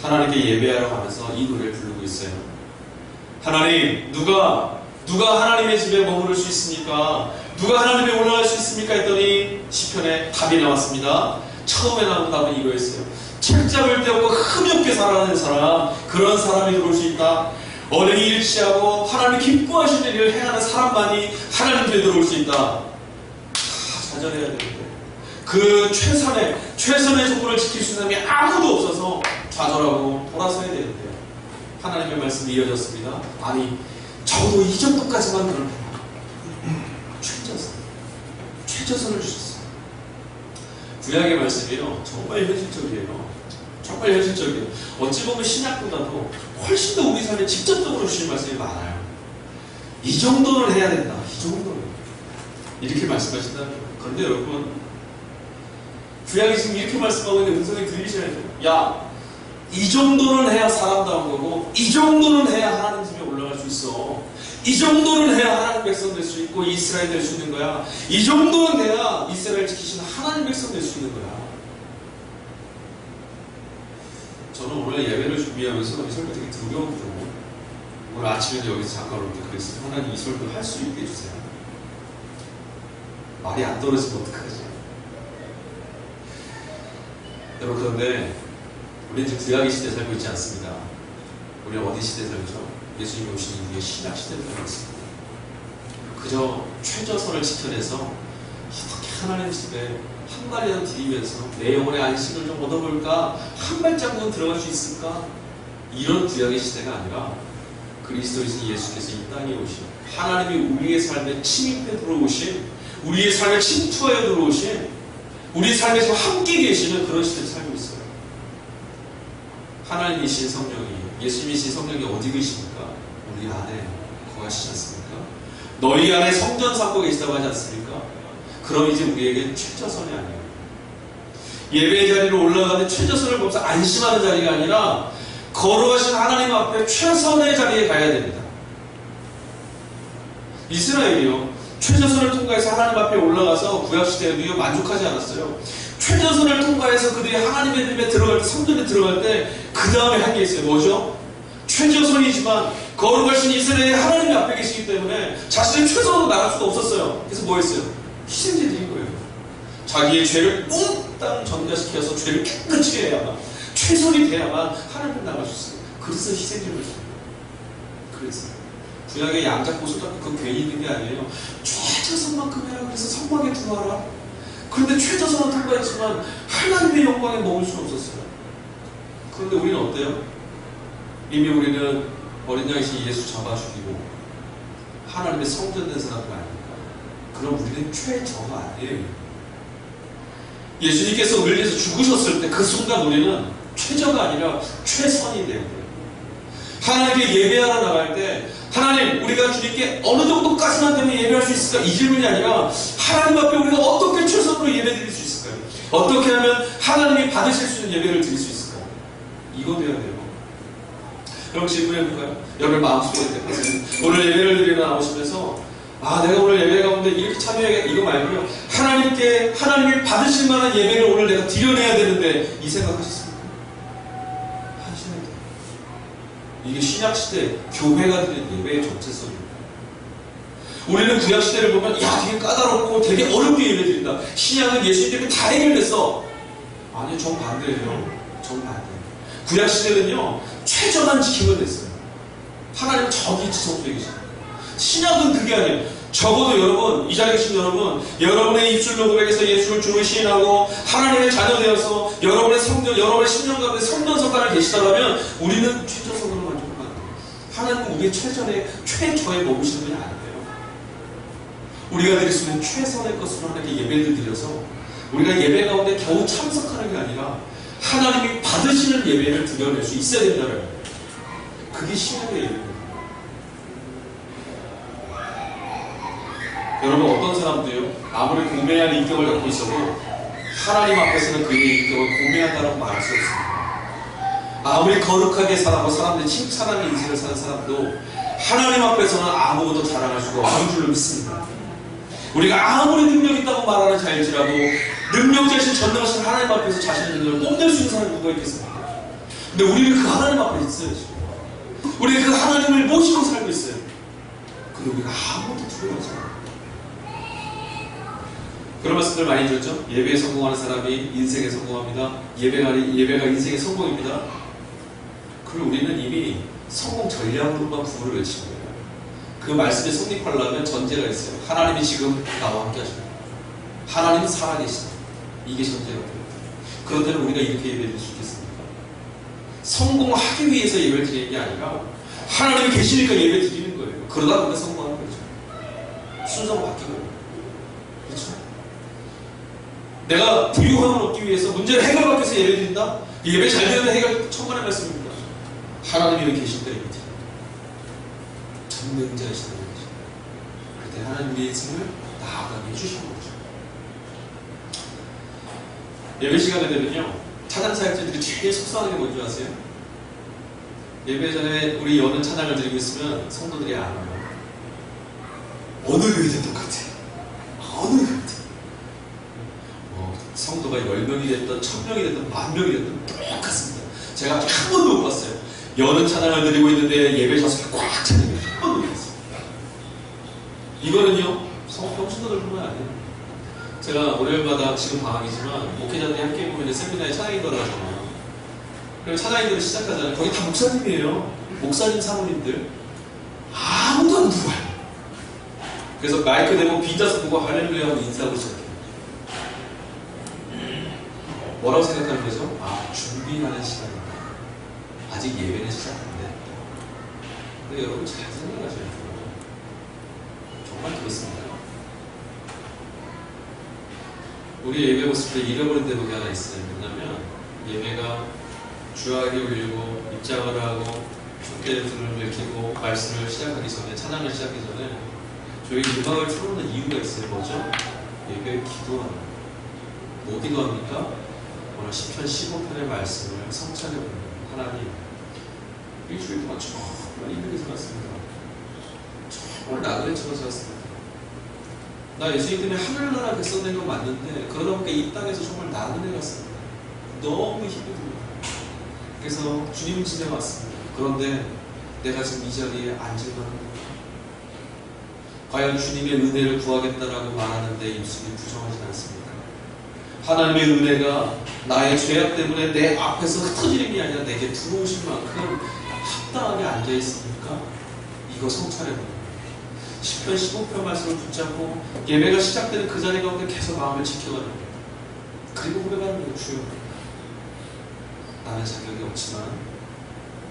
하나님께 예배하러 가면서 이 노래를 부르고 있어요. 하나님, 누가 하나님의 집에 머무를 수 있습니까? 누가 하나님에 올라갈 수 있습니까? 했더니 시편에 답이 나왔습니다. 처음에 나온 답은 이거였어요. 책 잡을 데 없고 흠없게 살아가는 사람, 그런 사람이 들어올 수 있다. 어른이 일치하고 하나님 기뻐하시는 일을 행하는 사람만이 하나님 집에 들어올 수 있다. 다 좌절해야 되는데 그 최선의 조건을 지킬 수 있는 사람이 아무도 없어서 좌절하고 돌아서야 되는데요. 하나님의 말씀이 이어졌습니다. 아니, 저도 이 정도까지만 그러면 최저선을 주셨어요. 구약의 말씀이요, 정말 현실적이에요. 정말 현실적이에요. 어찌 보면 신약보다도 훨씬 더 우리 삶에 직접적으로 주신 말씀이 많아요. 이 정도는 해야 된다. 이 정도는. 이렇게 말씀하신다면. 그런데 여러분, 구약이 지금 이렇게 말씀하고 있는데 음성이 들리셔야죠. 야, 이 정도는 해야 사람다운 거고, 이 정도는 해야 하나님 집에 올라갈 수 있어. 이 정도는 해야 하나님 백성 될 수 있고 이스라엘 될 수 있는 거야. 이 정도는 돼야 이스라엘 지키시는 하나님 백성 될 수 있는 거야. 저는 오늘 예배를 준비하면서 이 설교 되게 두려웠거든요. 오늘 아침에 여기서 잠깐 올 때 그랬어요. 하나님, 이 설교 할 수 있게 해주세요. 말이 안 떨어지면 어떡하지? 여러분, 그런데 우리는 지금 구약의 시대에 살고 있지 않습니다. 우리는 어디 시대에 살죠? 예수님이 오신 이후에 신약 시대에 살고 있습니다. 그저 최저선을 지켜내서 어떻게 하나님 집에 한 발이라도 디디면서 내 영혼의 안식을 좀 얻어볼까? 한 발자국은 들어갈 수 있을까? 이런 구약의 시대가 아니라 그리스도이신 예수께서 이 땅에 오신, 하나님이 우리의 삶에 침입해 들어오신, 우리의 삶에 침투하여 들어오신, 우리 삶에서 함께 계시는 그런 시대에 살고 있어요. 하나님이신 성령이, 예수님이신 성령이 어디 계십니까? 우리 안에 거하시지 않습니까? 너희 안에 성전 삼고 계시다고 하지 않습니까? 그럼 이제 우리에겐 최저선이 아니에요. 예배의 자리로 올라가는 최저선을 보면서 안심하는 자리가 아니라 거룩하신 하나님 앞에 최선의 자리에 가야 됩니다. 이스라엘이요, 최저선을 통과해서 하나님 앞에 올라가서 구약시대에도요 만족하지 않았어요. 최저선을 통과해서 그들이 하나님의 이름에 들어갈 때, 성전에 들어갈 때 그 다음에 한 게 있어요. 뭐죠? 최저선이지만 거룩하신 이스라엘의 하나님 앞에 계시기 때문에 자신의 최선으로 나갈 수가 없었어요. 그래서 뭐 했어요? 희생제 드린 거예요. 자기의 죄를 몽땅 전가시켜서 죄를 깨끗이 해야만, 최선이 돼야만 하나님 나갈 수 있어요. 그래서 희생제를 줬어요. 그래서 구약의 양잡고 소잡고 그 괜히 있는 게 아니에요. 최저선만큼 해라. 그래서 성막에 들어와라. 그런데 최저선은 통과했지만 하나님의 영광에 머물 수는 없었어요. 그런데 우리는 어때요? 이미 우리는 어린 양이신 예수 잡아 죽이고 하나님의 성전된 사람들 아닙니까? 그럼 우리는 최저가 아니에요. 예수님께서 을리에서 죽으셨을 때 그 순간 우리는 최저가 아니라 최선이 되는 거예요. 하나님께 예배하러 나갈 때 하나님, 우리가 주님께 어느 정도까지만 되면 예배할 수 있을까? 이 질문이 아니라 하나님 앞에 우리가 어떻게 최선으로 예배 드릴 수 있을까요? 어떻게 하면 하나님이 받으실 수 있는 예배를 드릴 수 있을까요? 이거 돼야 돼요. 그럼 질문해볼까요? 여러분 마음속에 오늘 예배를 드리러 나오시면서 내가 오늘 예배 가운데 이렇게 참여해야겠다 이거 말고요. 하나님이 받으실 만한 예배를 오늘 내가 드려내야 되는데 이 생각하셨습니까? 하셔야 돼요. 이게 신약시대 교회가 드리는 예배의 정체성입니다. 우리는 구약시대를 보면 되게 까다롭고 되게 어렵게 예배 드린다. 신약은 예수님 때문에 다 해결됐어. 아니요, 정반대예요. 정반대. 구약시대는요 최저만 지키면 됐어요. 하나님은 저기 지성소에 계십니다. 신약은 그게 아니에요. 적어도 여러분, 이 자리에 계신 여러분, 여러분의 입술로 고백해서 예수를 주로 시인하고 하나님의 자녀 되어서 여러분의 성전, 여러분의 심령 가운데 성전석가를 계시다면 우리는 최저성으로 만족하면 안 돼요. 하나님은 우리의 최저에 머무시는 분이 아니에요. 우리가 드릴 수 있는 최선의 것으로 하나님께 예배를 드려서 우리가 예배 가운데 겨우 참석하는 게 아니라 하나님이 받으시는 예배를 드려낼 수 있어야 된다는 거예요. 그게 신약의 예배입니다. 여러분, 어떤 사람도요 아무리 고매한 인격을 갖고 있어도 하나님 앞에서는 그의 인격을 고매하다고 말할 수 없습니다. 아무리 거룩하게 살아고 사람들이 칭찬하는 인생을 사는 사람도 하나님 앞에서는 아무것도 자랑할 수가 없는 줄로 믿습니다. 우리가 아무리 능력 있다고 말하는 자일지라도 능력자이신 전능하신 하나님 앞에서 자신의 능력을 뽐낼 수 있는 사람이 누가 있겠습니까? 근데 우리는 그 하나님 앞에 있어요. 우리는 그 하나님을 모시고 살고 있어요. 근데 우리가 아무것도 두려워하지 않아요. 그런 말씀들 많이 들었죠? 예배에 성공하는 사람이 인생에 성공합니다. 예배가 인생의 성공입니다. 그리고 우리는 이미 성공 전략으로만 구호를 외치는 거예요. 그 말씀에 성립하려면 전제가 있어요. 하나님이 지금 나와 함께 하십니다. 하나님은 살아계시다. 이게 전제가 됩니다. 그런데는 우리가 이렇게 예배드릴 수 있겠습니까? 성공하기 위해서 예배를 드리는 게 아니라 하나님이 계시니까 예배 드리는 거예요. 그러다 보니까 성공하는 거죠. 순서가 바뀌고요. 그렇죠? 내가 부유함을 얻기 위해서 문제를 해결하기 위해서 예배 드린다? 예배 잘 되는 해결 천만의 말씀입니다. 하나님이 여기 계실 때 예배 드립니다. 전능자이시다는 거죠. 그때 하나님 우리의 인생을 나아가게 해주시는 거죠. 예배 시간에 되면요 찬양 사역자들이 제일 속상한 게 뭔지 아세요? 예배 전에 우리 여는 찬양을 드리고 있으면 성도들이 안 와요. 어느 교회든 똑같아. 어느 교회든 성도가 10명이 됐든 1000명이 됐든 10,000명이 됐든 똑같습니다. 제가 한 번도 못 봤어요. 여는 찬양을 드리고 있는데 예배 자석이 꽉 찬 적이 한 번도 못 봤어요. 이거는요 평신도들뿐만 아니에요. 제가 월요일마다 지금 방학이지만 목회자들이 함께 보면 세미나에 찬양인도를 하잖아요. 그럼 찬양인도를 시작하잖아요. 거기 다 목사님이에요. 목사님 사모님들 아무도 안 들어와요. 그래서 마이크 대고 빈자석 보고 할렐루야 하고 인사하고 시작해요. 뭐라고 생각하는 거죠? 준비하는 시간이다. 아직 예배는 시작 안 됐다. 근데 여러분 잘 생각하셔야 돼요. 정말 그렇습니다. 우리 예배 모습 때 잃어버린 대목이 하나 있어요. 뭐냐면 예배가 주야기 올리고 입장을 하고 촛대를 불을 켜고 말씀을 시작하기 전에 찬양을 시작하기 전에 저희 음악을 틀어놓는 이유가 있어요. 뭐죠? 예배에 기도하는 뭐 기도합니까? 오늘 시편 15편의 말씀을 성찬해 보는 하나님 일주일 동안 정말 힘들게 살았습니다. 정말 나그네처럼 살았습니다. 나 예수님 때문에 하늘나라 백성된 건 맞는데 그러다 보니까 이 땅에서 정말 나그네 같습니다. 너무 힘이 듭니다. 그래서 주님 집에 왔습니다. 그런데 내가 지금 이 자리에 앉을 만한 겁니다. 과연 주님의 은혜를 구하겠다라고 말하는데 입술이 부정하지 않습니까? 하나님의 은혜가 나의 죄악 때문에 내 앞에서 흩어질 일이 아니라 내게 들어오실 만큼 합당하게 앉아있습니까? 이거 성찰해봅니다. 10편 15편 말씀을 붙잡고 예배가 시작되는 그 자리 가운데 계속 마음을 지켜가는 거예요. 그리고 고백하는 거예요. 주여, 나는 자격이 없지만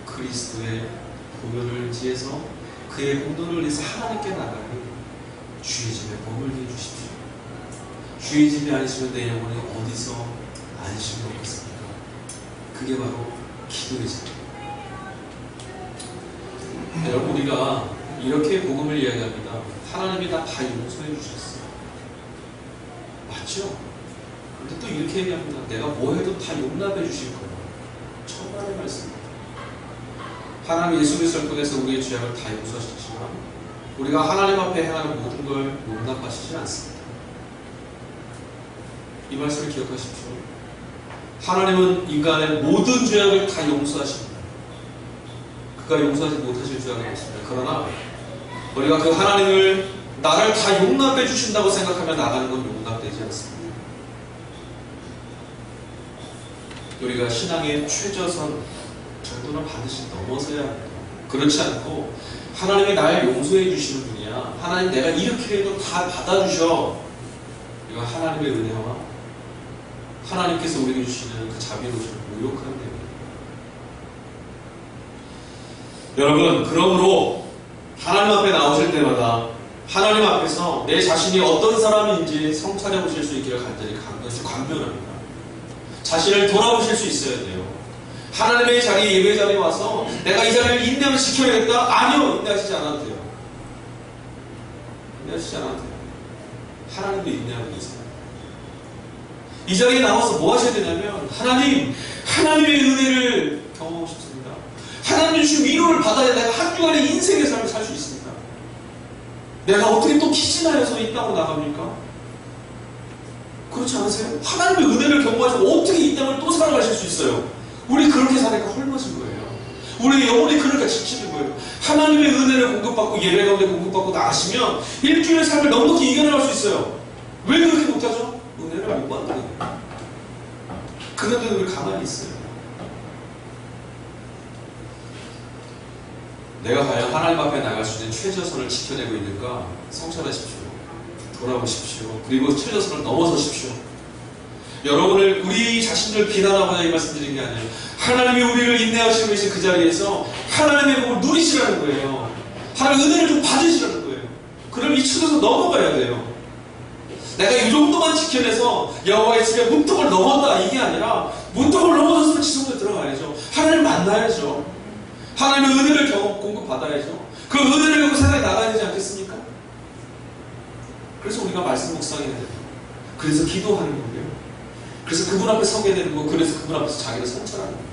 그리스도의 보혈을 의지해서 그의 공로를 위해서 하나님께 나가니 주의 집에 머물게 해주십시오. 주의 집이 아니시면 내 영혼이 어디서 안식을 얻겠습니까? 그게 바로 기도의 자리입니다. 여러분, 우리가 이렇게 복음을 이야기합니다. 하나님이 다 용서해 주셨어요. 맞죠? 근데 또 이렇게 얘기합니다. 내가 뭐 해도 다 용납해 주실 거예요. 천만의 말씀입니다. 하나님 예수 그리스도를 통해서 우리의 죄악을 다 용서하시지만 우리가 하나님 앞에 행하는 모든 걸 용납하시지 않습니다. 이 말씀을 기억하십시오. 하나님은 인간의 모든 죄악을 다 용서하십니다. 그가 용서하지 못하실 죄악은 없습니다. 그러나 우리가 그 하나님을 나를 다 용납해 주신다고 생각하면 나가는 건 용납되지 않습니다. 우리가 신앙의 최저선 정도는 반드시 넘어서야 합니다. 그렇지 않고 하나님이 날 용서해 주시는 분이야. 하나님 내가 이렇게 해도 다 받아주셔. 이거 하나님의 은혜와 하나님께서 우리에게 주시는 그 자비로우심을 모욕하는 겁니다. 여러분, 그러므로 하나님 앞에 나오실 때마다 하나님 앞에서 내 자신이 어떤 사람인지 성찰해 보실 수 있기를 간절히 강변합니다. 자신을 돌아보실 수 있어야 돼요. 하나님의 자리, 예배 자리에 와서 내가 이 자리를 인내를 지켜야겠다? 아니요, 인내하시지 않아도 돼요. 인내하시지 않아도 돼요. 하나님도 인내하고 계세요. 이 자리에 나와서 뭐 하셔야 되냐면 하나님의 은혜를 경험하고 싶습니다. 하나님 주신 위로를 받아야 내가 한 주간의 인생의 삶을 살 수 있습니다. 내가 어떻게 또 키신하여서 이 땅으로 나갑니까? 그렇지 않으세요? 하나님의 은혜를 경험하시면 어떻게 이 땅을 또 살아가실 수 있어요? 우리 그렇게 사니까 헐벗은 거예요. 우리 영혼이 그러니까 지치는 거예요. 하나님의 은혜를 공급받고 예배 가운데 공급받고 나가시면 일주일의 삶을 넉넉히 이겨나갈 수 있어요. 왜 그렇게 못하죠? 은혜를 못 받거든요. 그런데도 우리 가만히 있어요. 내가 과연 하나님 앞에 나갈 수 있는 최저선을 지켜내고 있는가? 성찰하십시오. 돌아보십시오. 그리고 최저선을 넘어서십시오. 여러분을 우리 자신을 비난하고자 이 말씀드린 게 아니에요. 하나님이 우리를 인내하시고 계신 그 자리에서 하나님의 복을 누리시라는 거예요. 하나님의 은혜를 좀 받으시라는 거예요. 그럼 이 최저선 넘어가야 돼요. 내가 이 정도만 지켜내서 여호와의 집에 문턱을 넘었다 이게 아니라 문턱을 넘어서서 지성소에 들어가야죠. 하나님 만나야죠. 하나님의 은혜를 공급받아야죠. 그 은혜를 갖고 세상에 나가야 되지 않겠습니까? 그래서 우리가 말씀 묵상해야 돼요. 그래서 기도하는 거예요. 그래서 그분 앞에 서게 되는 거, 그래서 그분 앞에서 자기를 성찰하는 거예요.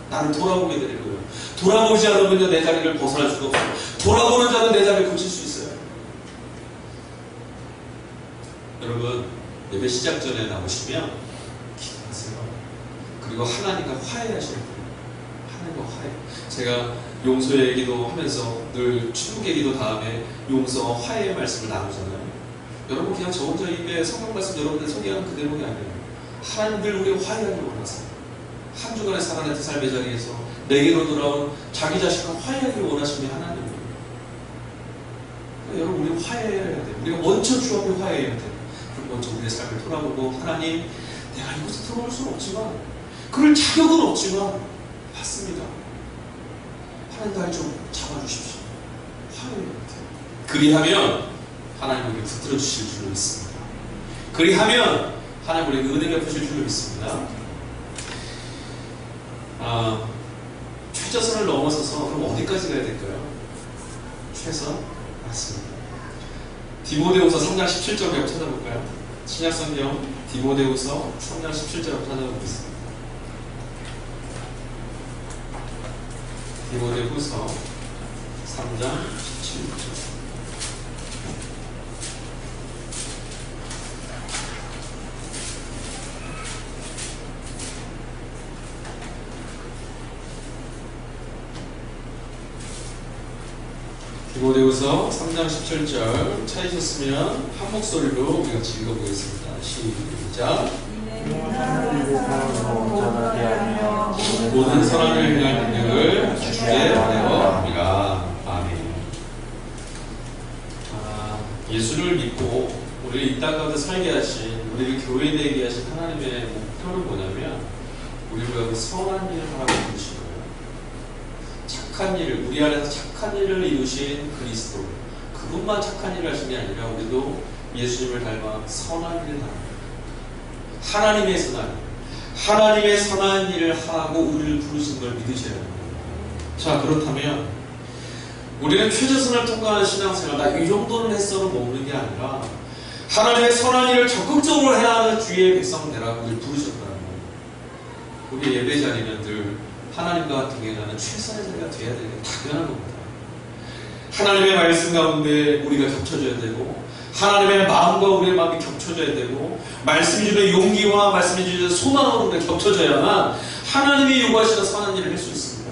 나를 돌아보게 되는 거예요. 돌아보지 않으면 내 자리를 벗어날 수가 없어요. 돌아보는 자는 내 자리를 고칠 수 있어요. 여러분, 예배 시작 전에 나오시면 기도하세요. 그리고 하나님과 화해하셔야 돼요. 하나님과 화해. 제가 용서의 기도 하면서 늘 축복의 기도 다음에 용서, 화해의 말씀을 나누잖아요. 여러분 그냥 저 혼자 입에 성경 말씀 여러분들 소개하는 그 대목이 아니에요. 하나님 늘 우리가 화해하기를 원하세요. 한 주간의 살아낸 삶의 자리에서 내게로 돌아온 자기 자신과 화해하기를 원하시는 하나님이에요. 그러니까 여러분 우리가 화해해야 돼요. 우리가 먼저 주 앞에 화해해야 돼요. 그럼 먼저 우리의 삶을 돌아보고 하나님 내가 이곳에 들어올 수는 없지만 그럴 자격은 없지만 맞습니다. 하나님 날 좀 잡아주십시오. 화해해야 돼요. 그리하면 하나님 우리를 붙들어 주실 줄로 믿습니다. 그리하면 하나님 우리에게 은혜 베푸실 줄로 믿습니다. 최저선을 넘어서서 그럼 어디까지 가야 될까요? 최선? 맞습니다. 디모데후서 3장 17절 한번 찾아볼까요? 신약성경 디모데후서 3장 17절 한번 찾아보겠습니다. 디모데후서 3장 17절 디모데후서 3장 17절 찾으셨으면 한 목소리로 우리 같이 읽어보겠습니다. 시작. 모든 선한 일을 행할 능력을 주께 원하옵니다. 아멘. 예수를 믿고 우리를 이 땅 가운데 살게 하신, 우리를 교회 되게 하신 하나님의 목표는 뭐냐면 우리가 선한 일을 하라고 부르신 거예요. 착한 일을, 우리 안에서 착한 일을 이루신 그리스도, 그분만 착한 일을 하신 게 아니라 우리도 예수님을 닮아 선한 일을 하는 거예요. 하나님의 선한 일, 하나님의 선한 일을 하고 우리를 부르신 걸 믿으셔야 합니다. 자, 그렇다면 우리는 최저선을 통과하는 신앙생활, 나 이 정도는 했어는 머무는 게 아니라 하나님의 선한 일을 적극적으로 해야 하는 주의 백성 되라고 우리를 부르셨다는 거예요. 우리 예배 자리는 늘 하나님과 동행하는 최선의 자리가 되어야 되는 게 당연한 겁니다. 하나님의 말씀 가운데 우리가 겹쳐져야 되고, 하나님의 마음과 우리의 마음이 겹쳐져야 되고, 말씀이 주는 용기와 말씀이 주는 소망으로 우리가 겹쳐져야만 하나님이 요구하시는 선한 일을 할 수 있습니다.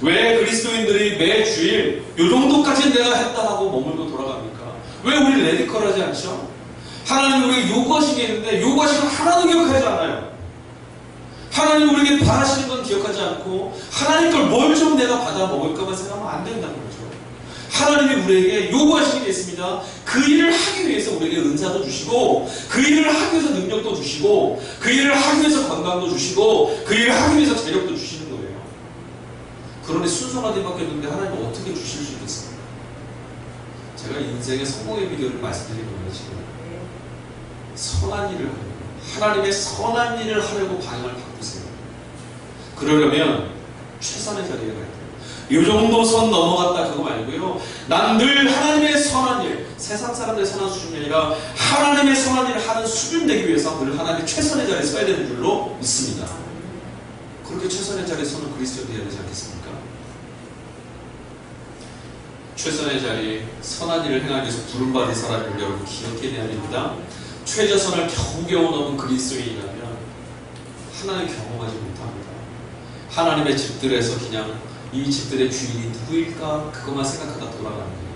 왜 그리스도인들이 매 주일 요 정도까지는 내가 했다라고 머물고 돌아갑니까? 왜 우리 레디컬하지 않죠? 하나님이 우리에게 요구하신 게 있는데 요구하신 건 하나도 기억하지 않아요. 하나님 우리에게 바라시는 건 기억하지 않고 하나님 걸 뭘 좀 내가 받아 먹을까만 생각하면 안 된다는 거죠. 하나님이 우리에게 요구하시는 게 있습니다. 그 일을 하기 위해서 우리에게 은사도 주시고, 그 일을 하기 위해서 능력도 주시고, 그 일을 하기 위해서 건강도 주시고, 그 일을 하기 위해서 재력도 주시는 거예요. 그러니 순서가 밖에 없는데 하나님은 어떻게 주실 수 있겠습니까? 제가 인생의 성공의 비결을 말씀드린 거예요. 지금 선한 일을 하려고, 하나님의 선한 일을 하려고 방향을 바꾸세요. 그러려면 최선의 자리에 가야 돼요. 이 정도 선 넘어갔다 그거 말고요. 난 늘 하나님의 선한 일, 세상 사람들의 선한 수준이 아니라 하나님의 선한 일을 하는 수준 되기 위해서 늘 하나님의 최선의 자리에 서야 되는 줄로 믿습니다. 그렇게 최선의 자리에 서는 그리스도인이 되어야 되지 않겠습니까? 최선의 자리에 선한 일을 행하기 위해서 부름받은 사람을 여러분 기억해야 됩니다. 최저선을 겨우겨우 넘은 그리스도인이라면 하나님 경험하지 못합니다. 하나님의 집들에서 그냥 이 집들의 주인이 누구일까 그것만 생각하다 돌아가는 거예요.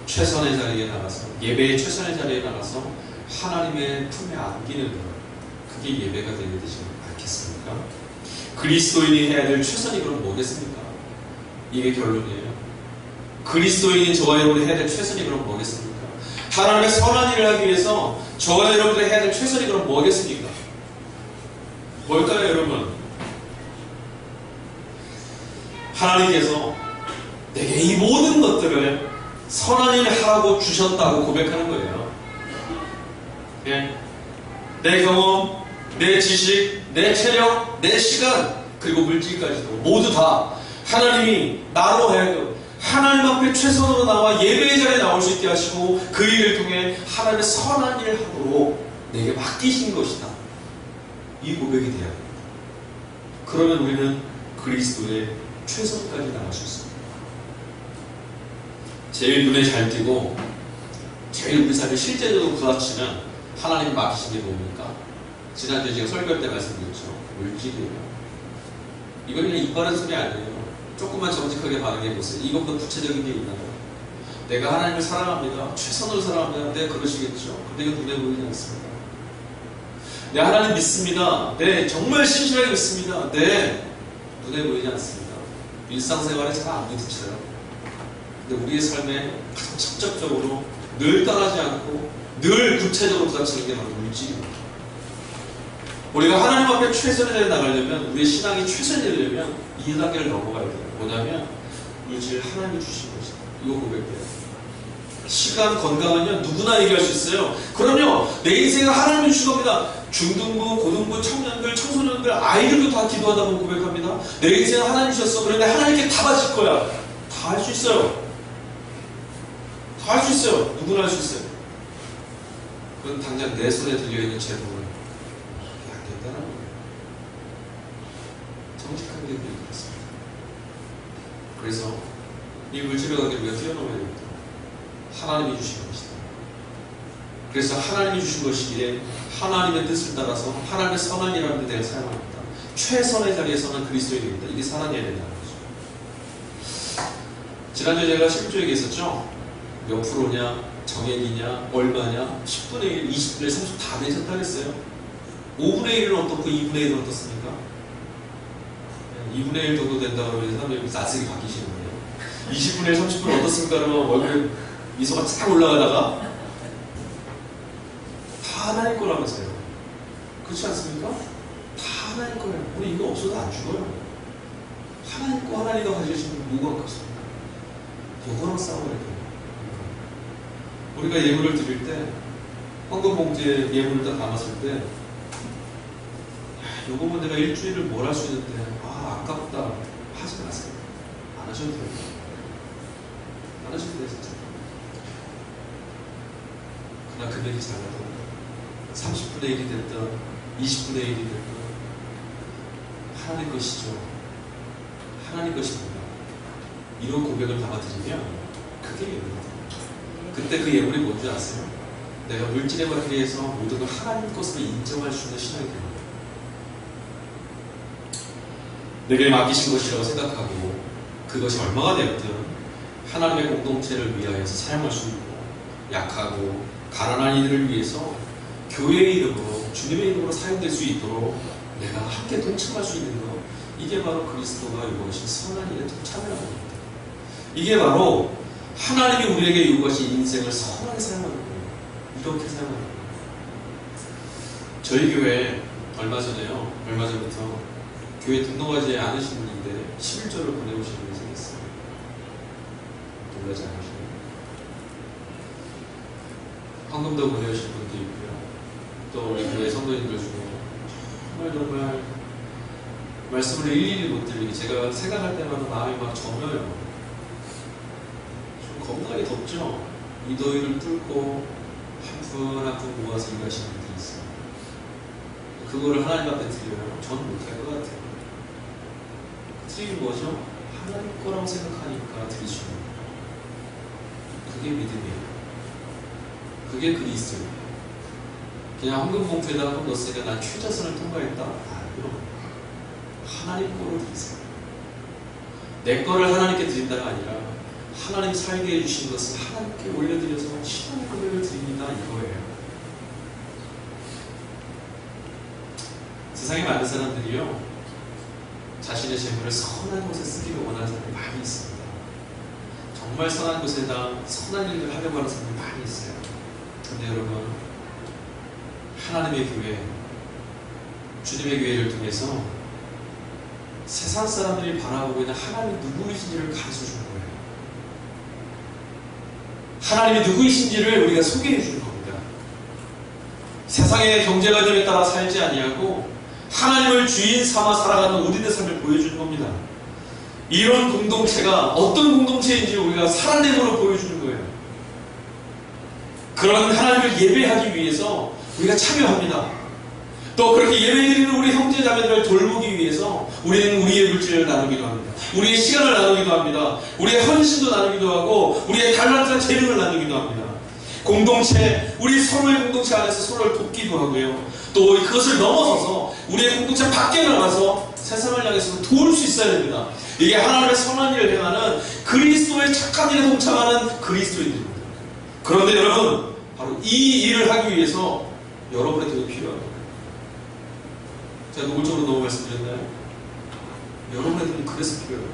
최선의 자리에 나가서, 예배의 최선의 자리에 나가서 하나님의 품에 안기는 것, 그게 예배가 되어야 되지 않겠습니까? 그리스도인이 해야 될 최선이 그럼 뭐겠습니까? 이게 결론이에요. 그리스도인인 저와 여러분이 해야 될 최선이 그럼 뭐겠습니까? 하나님의 선한 일을 하기 위해서 저와 여러분들이 해야 될 최선이 그럼 뭐겠습니까? 뭘까요, 여러분? 하나님께서 내게 이 모든 것들을 선한 일을 하라고 주셨다고 고백하는 거예요. 네. 내 경험, 내 지식, 내 체력, 내 시간, 그리고 물질까지도 모두 다 하나님이 나로 하여금 하나님 앞에 최선으로 나와 예배의 자리에 나올 수 있게 하시고 그 일을 통해 하나님의 선한 일을 하도록 내게 맡기신 것이다. 이 고백이 돼야 됩니다. 그러면 우리는 그리스도의 최선까지 나갈 수 있습니다. 제일 눈에 잘 띄고 제일 우리 삶에 실제적으로 부딪히는 하나님 맡기신 게 뭡니까? 지난주에 제가 설교할 때 말씀드렸죠. 물질이에요. 이건 그냥 입 바른 소리 아니에요. 조금만 정직하게 반응해보세요. 이것보다 구체적인 게 있나요? 내가 하나님을 사랑합니다. 최선으로 사랑합니다. 네, 그러시겠죠. 근데 이건 눈에 보이지 않습니다. 네, 하나님 믿습니다. 네, 정말 신실하게 믿습니다. 네, 눈에 보이지 않습니다. 일상생활에 잘 안 부딪혀요. 근데 우리의 삶에 가장 직접적으로 늘 떠나지 않고 늘 구체적으로 부딪히는 게 바로 물질입니다. 우리가 하나님 앞에 최선의 자리에 나가려면, 우리의 신앙이 최선이 되려면 이 단계를 넘어가야 돼요. 뭐냐면 물질 하나님이 주신 것이다. 이거 고백해요. 시간, 건강은요 누구나 얘기할 수 있어요. 그럼요, 내 인생을 하나님이 주신 겁니다. 중등부, 고등부, 청년들, 청소년들, 아이들도 다 기도하다 보면 고백합니다. 내 인생을 하나님 주셨어. 그런데 하나님께 다 바칠 거야. 다 할 수 있어요. 다 할 수 있어요. 누구나 할 수 있어요. 그건 당장 내 손에 들려있는 재물은 그게 안 된다는 거예요. 정직하게 얘기했습니다. 그래서 이 물질의 관계를 우리가 뛰어넘어야 됩니다. 하나님이 주신 것이다. 그래서 하나님이 주신 것이기에 하나님의 뜻을 따라서 하나님의 선한 일하는 데 내가 사용합니다. 최선의 자리에서는 그리스도인입니다. 이게 살아내야 된다는 거죠. 지난주에 제가 11조 얘기했었죠? 몇 프로냐, 정액이냐, 얼마냐, 10분의 1, 20분의 1, 30분 다 내셨다고 했어요. 5분의 1은 어떻고 2분의 1은 어떻습니까? 2분의 1 정도 된다 그러면 사람들이 낯설게 바뀌시는 거예요. 20분의 1, 30분은 어떻습니까? 그러면 얼굴에 미소가 쫙 올라가다가 다 하나님 거라면서요. 그렇지 않습니까? 다 하나님 거예요. 우리 이거 없어도 안 죽어요. 하나님 거 하나님과 가지신 무거운 것입니다. 이거랑 싸워야 돼요. 우리가 예물을 드릴 때 황금 봉지에 예물을 딱 담았을 때 요거면 내가 일주일을 뭘 할 수 있는데 아깝다 하지 마세요. 안 하셔도 돼요. 안 하셔도 돼요 진짜. 그러나 금액이 작아도 30분의 1이 됐든 20분의 1이 됐든 하나님 것이죠. 하나님 것입니다. 이런 고백을 담아드리면 그게 예물입니다. 그때 그 예물이 뭔지 아세요? 내가 물질에 받기 위해서 모든 걸 하나님 것으로 인정할 수 있는 신앙이 됩니다. 내게 맡기신 것이라고 생각하고 그것이 얼마가 되었든 하나님의 공동체를 위하여서 사용할 수 있고 약하고 가난한 이들을 위해서 교회의 이름으로 주님의 이름으로 사용될 수 있도록 내가 함께 동참할 수 있는 것, 이게 바로 그리스도가 요구하신 선한 일에 동참이라고 합니다. 이게 바로 하나님이 우리에게 요구하신 인생을 선하게 사용하는 거예요. 이렇게 사용하는 거예요. 저희 교회 얼마 전부터 교회 등록하지 않으신 분인데 11조를 보내오시는 분이 생겼어요. 놀라지 않으시나요? 황금도 보내오신 분도 있고요. 또 우리 교회 성도님들 중에 정말 말씀을 일일이 못 드리기, 제가 생각할 때마다 마음이 막 저며요. 좀 겁나게 덥죠? 이 더위를 뚫고 한 푼 모아서 일하시는 분들이 있어요. 그거를 하나님 앞에 드려요. 저는 못할 것 같아요. 드리는 뭐죠? 하나님 거라고 생각하니까 드리시는 거예요. 그게 믿음이에요. 그게 그리스도예요. 그냥 황금 봉투에다 한번 넣었으니까 난 최저선을 통과했다? 아니요. 하나님 거로 드리세요. 내 거를 하나님께 드린다가 아니라 하나님 살게 해주신 것을 하나님께 올려드려서 신앙의 고백을 드립니다. 이거예요. 세상에 많은 사람들이요, 자신의 재물을 선한 곳에 쓰기를 원하는 사람이 많이 있습니다. 정말 선한 곳에다 선한 일을 하려고 하는 사람이 많이 있어요. 그런데 여러분, 하나님의 교회, 주님의 교회를 통해서 세상 사람들이 바라보고 있는 하나님이 누구이신지를 가르쳐주는 거예요. 하나님이 누구이신지를 우리가 소개해 주는 겁니다. 세상의 경제관념에 따라 살지 아니하고 하나님을 주인 삼아 살아가는 우리의 삶을 보여주는 겁니다. 이런 공동체가 어떤 공동체인지 우리가 살아내므로 보여주는 거예요. 그런 하나님을 예배하기 위해서 우리가 참여합니다. 또 그렇게 예배드리는 우리 형제 자매들을 돌보기 위해서 우리는 우리의 물질을 나누기도 합니다. 우리의 시간을 나누기도 합니다. 우리의 헌신도 나누기도 하고 우리의 달란트나 재능을 나누기도 합니다. 공동체, 우리 서로의 공동체 안에서 서로를 돕기도 하고요. 또 그것을 넘어서서 우리의 공동체 밖에 나가서 세상을 향해서 도울 수 있어야 됩니다. 이게 하나님의 선한 일을 행하는 그리스도의 착한 일에 동참하는 그리스도인들입니다. 그런데 여러분, 바로 이 일을 하기 위해서 여러분의 돈이 필요합니다. 제가 노골적으로 너무 말씀드렸나요? 여러분의 돈이 그래서 필요해요.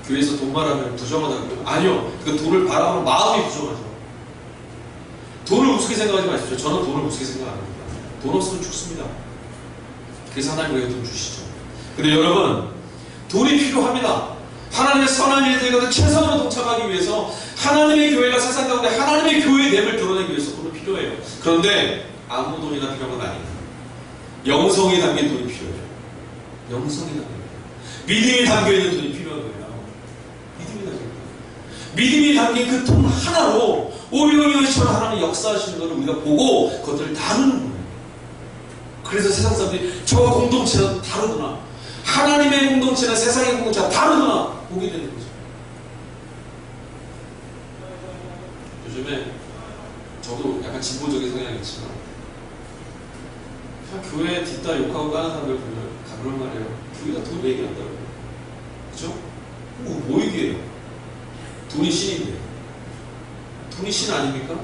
교회에서 돈 말하면 부정하다고요? 아니요. 그 돈을 바라보는 마음이 부정하죠. 돈을 우습게 생각하지 마십시오. 저는 돈을 우습게 생각 안 합니다. 돈 없으면 죽습니다. 그래서 하나님 우리에게 돈 주시죠. 근데 여러분, 돈이 필요합니다. 하나님의 선한 일들에 최선으로 동참하기 위해서 하나님의 교회가 세상 가운데 하나님의 교회의 됨을 드러내기 위해서 돈이 필요해요. 그런데 아무 돈이나 필요한 건 아닙니다. 영성이 담긴 돈이 필요해요. 영성이 담긴 돈. 믿음이 담겨있는 돈이 필요한 거예요. 믿음이 담긴 돈. 믿음이 담긴 그 돈 하나로 오병이어처럼 하나님 역사하시는 것을 우리가 보고 그것들을 다루는 거예요. 그래서 세상 사람들이 저 공동체는 다르구나, 하나님의 공동체는 세상의 공동체가 다르구나 보게 되는 거죠. 요즘에 저도 약간 진보적인 성향이 있지만 그냥 교회 뒷다 욕하고 까는 사람들 보면 그런 말이에요. 교회가 돈 얘기한다고요. 그죠? 뭐 얘기해요? 돈이 신인데. 돈이 신 아닙니까?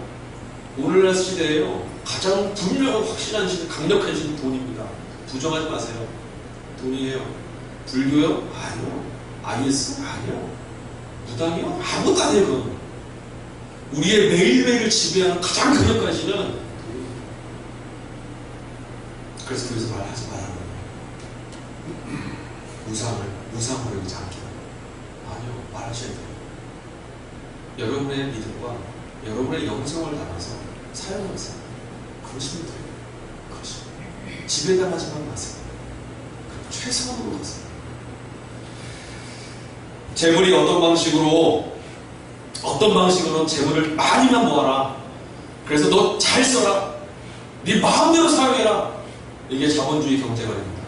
오늘날 시대에요. 가장 분명하고 확실한 신, 강력한 신은 돈입니다. 부정하지 마세요. 돈이에요. 불교요? 아니요. IS? 아니요. 무당이요? 아무것도 아니에요. 그건. 우리의 매일매일을 지배하는 가장 강력한 신은 돈이에요. 그래서 교회에서 말하지 말라는 거예요. 우상을 여기지 않게. 아니요. 말하셔야 돼요. 여러분의 믿음과 여러분의 영성을 담아서 사용하세요. 그러시면 돼요. 그러시면. 지배당하지만 마세요. 최선으로 하세요. 재물이 어떤 방식으로 재물을 많이만 모아라. 그래서 너 잘 써라. 네 마음대로 사용해라. 이게 자본주의 경제관입니다.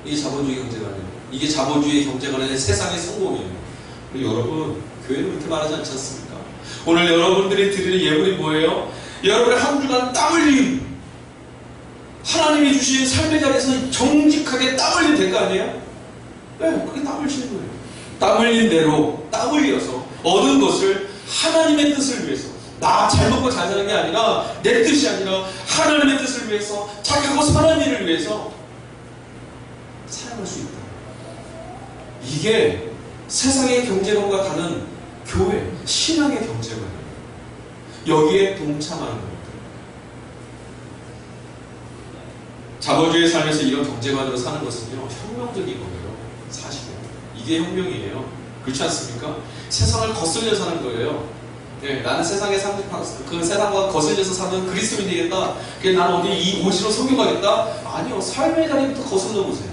이게 자본주의 경제관이에요. 이게 자본주의 경제관의 세상의 성공이에요. 그리고 여러분, 교회는 그렇게 말하지 않지 않습니까? 오늘 여러분들이 드리는 예물이 뭐예요? 여러분의 한 주간 땀 흘림, 하나님이 주신 삶의 자리에서 정직하게 땀 흘린 대가 아니에요? 네, 그게 땀 흘리는 거예요. 땀 흘린 대로 땀 흘려서 얻은 것을 하나님의 뜻을 위해서, 나 잘 먹고 잘 사는 게 아니라 내 뜻이 아니라 하나님의 뜻을 위해서, 착하고 선한 일을 위해서 사용할 수 있다. 이게 세상의 경제관과 다른 교회, 신앙의 경제관이에요. 여기에 동참하는 겁니다. 자본주의 삶에서 이런 경제관으로 사는 것은요, 혁명적인 거예요. 사실은. 이게 혁명이에요. 그렇지 않습니까? 세상을 거슬려 사는 거예요. 네, 나는 그 세상과 거슬려서 사는 그리스도인이 되겠다. 그게 나는 어디 이 옷으로 성경하겠다? 아니요. 삶의 자리부터 거슬러 보세요.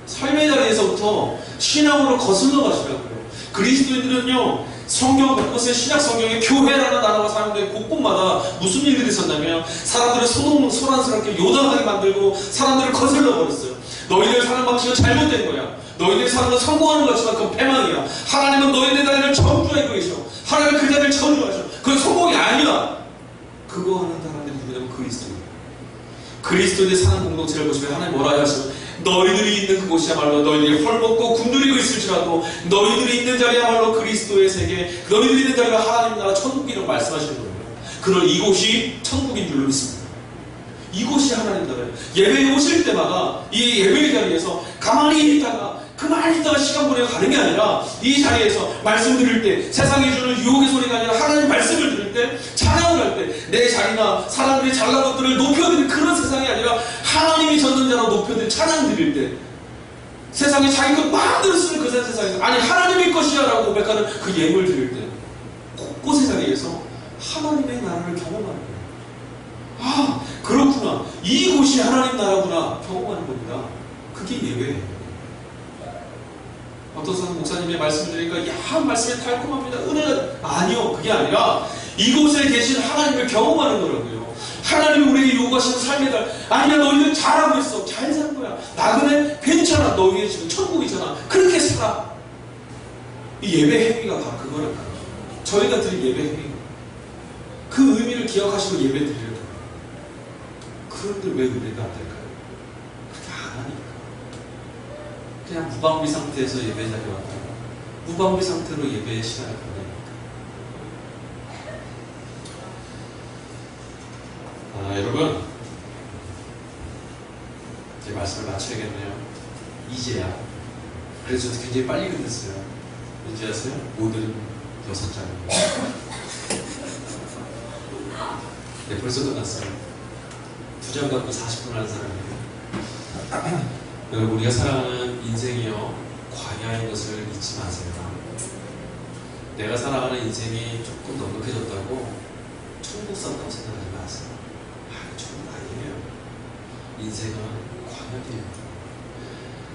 삶의 자리에서부터 신앙으로 거슬러 가시라고요. 그리스도인들은요, 성경 곳곳에 신약 성경에 교회라는 단어가 사용된 곳곳마다 무슨 일들이 있었냐면 사람들을 소란스럽게 요단하게 만들고 사람들을 거슬러 버렸어요. 너희들 사는 방식은 잘못된 거야. 너희들 사는 건 성공하는 것 같지만 그건 패망이야. 하나님은 너희들 다리를 저주하고 계셔. 하나님은 그 자리를 저주하셔. 그건 성공이 아니야. 그거 하는 사람들이 누구냐면 그리스도예요. 그리스도인이 사는 공동체를 보시면 하나님 뭐라 하시면 너희들이 있는 그곳이야말로 너희들이 헐벗고 굶주리고 있을지라도 너희들이 있는 자리야말로 그리스도의 세계, 너희들이 있는 자리가 하나님 나라 천국이라고 말씀하시는 거예요. 그런 이곳이 천국인 줄로 믿습니다. 이곳이 하나님 나라예요. 예배에 오실 때마다 이 예배의 자리에서 가만히 있다가 시간 보내고 가는 게 아니라 이 자리에서 말씀 드릴 때 세상이 주는 유혹의 소리가 아니라 하나님 말씀을 들을 때 찬양을 할 때 내 자리나 사람들이 잘난 것들을 높여드릴 그런 세상이 아니라 하나님이 전능자로 높여드릴 찬양 드릴 때 세상이 자기 것 마음대로 쓰는 그 세상에서 아니 하나님의 것이야 라고 고백하는 그 예물 드릴 때 곳곳의 자리에서 하나님의 나라를 경험하는 거예요. 아 그렇구나. 이곳이 하나님 나라구나 경험하는 겁니다. 그게 예배예요. 어떤 사람 목사님의 말씀을 드리니까 야 말씀이 달콤합니다. 은혜가 아니요. 그게 아니라 이곳에 계신 하나님을 경험하는 거라고요. 하나님이 우리에게 요구하시는 삶의 달 아니야 너희는 잘하고 있어. 잘 사는 거야. 나그네 괜찮아. 너희의 지금 천국이잖아. 그렇게 살아. 이 예배 행위가 바로 그거라니까. 저희가 드린 예배 행위 그 의미를 기억하시고 예배 드리는 거예요. 그런데 왜 은혜가 안 될까요? 그렇게 안 하니까. 그냥 무방비 상태에서 예배 자리에 왔다가 무방비 상태로 예배의 시간을 보내니까. 여러분 이제 말씀을 마쳐야겠네요. 이제야. 그래서 굉장히 빨리 끝냈어요. 이제 아세요? 오늘은 6장이에요. 네, 벌써 끝났어요. 2장 갖고 40분 하는 사람이에요. 여러분 우리가 살아가는 인생이요 광야인 것을 잊지 마세요. 내가 살아가는 인생이 조금 넉넉해졌다고 천국 산다고 생각하지 마세요. 천국 아니에요. 인생은 광야예요.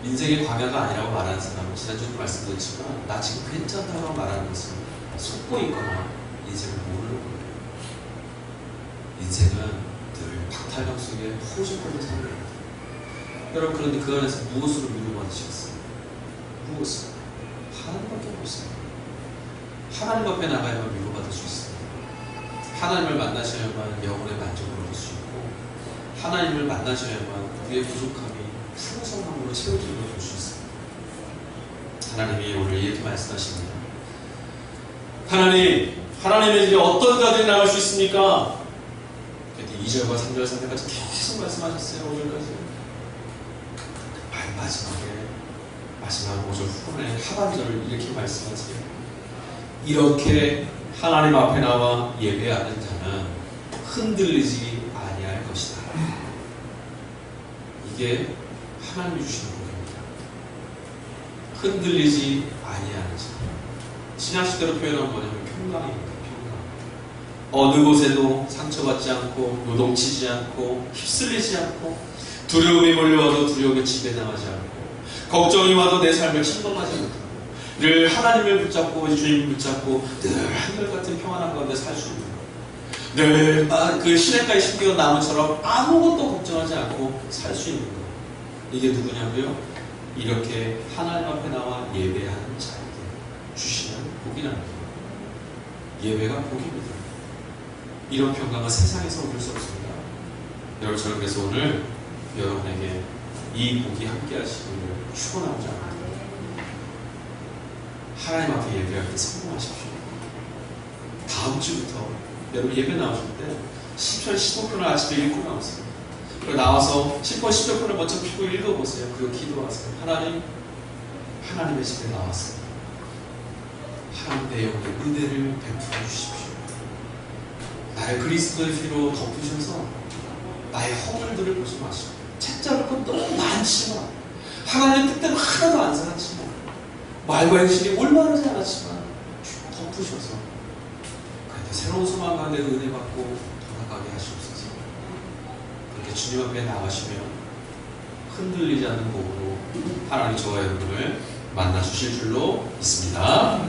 인생의 광야가 아니라고 말하는 사람은 지난주에 말씀드렸지만 나 지금 괜찮다고 말하는 것은 속고 있거나 인생을 모르는 거예요. 인생은 늘 박탈감 속에 호적으로 사는 거예요. 여러분 그런데 그 안에서 무엇으로 위로받으시겠어요? 무엇을? 하나님밖에 없어요. 하나님 앞에 나가야만 위로받을 수 있어요. 하나님을 만나셔야만 영혼의 만족을 얻을 수 있고 하나님을 만나셔야만 우리의 부족함이 풍성함으로 채워지는 걸 볼 수 있어요. 하나님이 오늘 이렇게 말씀하십니다. 하나님의 집에 어떤 자들이 나올 수 있습니까? 2절과 3절, 3절까지 계속 말씀하셨어요. 5절까지. 마지막 5절 후반에 하반절을 이렇게 말씀하세요. 이렇게 하나님 앞에 나와 예배하는 자는 흔들리지 아니할 것이다. 이게 하나님이 주시는 복입니다. 흔들리지 아니하는 자. 신약시대로 표현하면 뭐냐면 평강입니다. 어느 곳에도 상처받지 않고 요동치지 않고 휩쓸리지 않고 두려움이 몰려와도 두려움에 지배당하지 않고 걱정이 와도 내 삶을 침범하지 못하고 늘 하나님을 붙잡고 주님을 붙잡고 늘 한결같은 평안한 가운데 살 수 있는 것. 늘 그 시냇가에 심기어 나무처럼 아무것도 걱정하지 않고 살 수 있는 것. 이게 누구냐고요? 이렇게 하나님 앞에 나와 예배하는 자에게 주시는 복이라는 거예요. 예배가 복입니다. 이런 평강은 세상에서 얻을 수 없습니다. 여러분, 저는 그래서 오늘 여러분에게 이 복이 함께 하시기를 축원하고자 합니다. 하나님 앞에 예배할 때 성공하십시오. 다음 주부터 여러분 예배 나오실 때 10편 15편을 아침에 읽고 나오세요. 그리고 나와서 10편 10편을 먼저 펴고 읽어보세요. 그리고 기도하세요. 하나님의 집에 나왔어요. 하나님 내 영혼에 은혜를 베풀어 주십시오. 나를 그리스도의 피로 덮으셔서 나의 허물들을 보지 마시고 책잡을 것 너무 많지만 하나님의 뜻대로 하나도 안 살았지만 말과 행실이 올바르지 않았지만 덮으셔서 그런데 새로운 소망 가운데 은혜 받고 돌아가게 하시옵소서. 그렇게 주님 앞에 나가시면 흔들리지 않는 몸으로 하나님 저와 여러분을 만나 주실 줄로 믿습니다.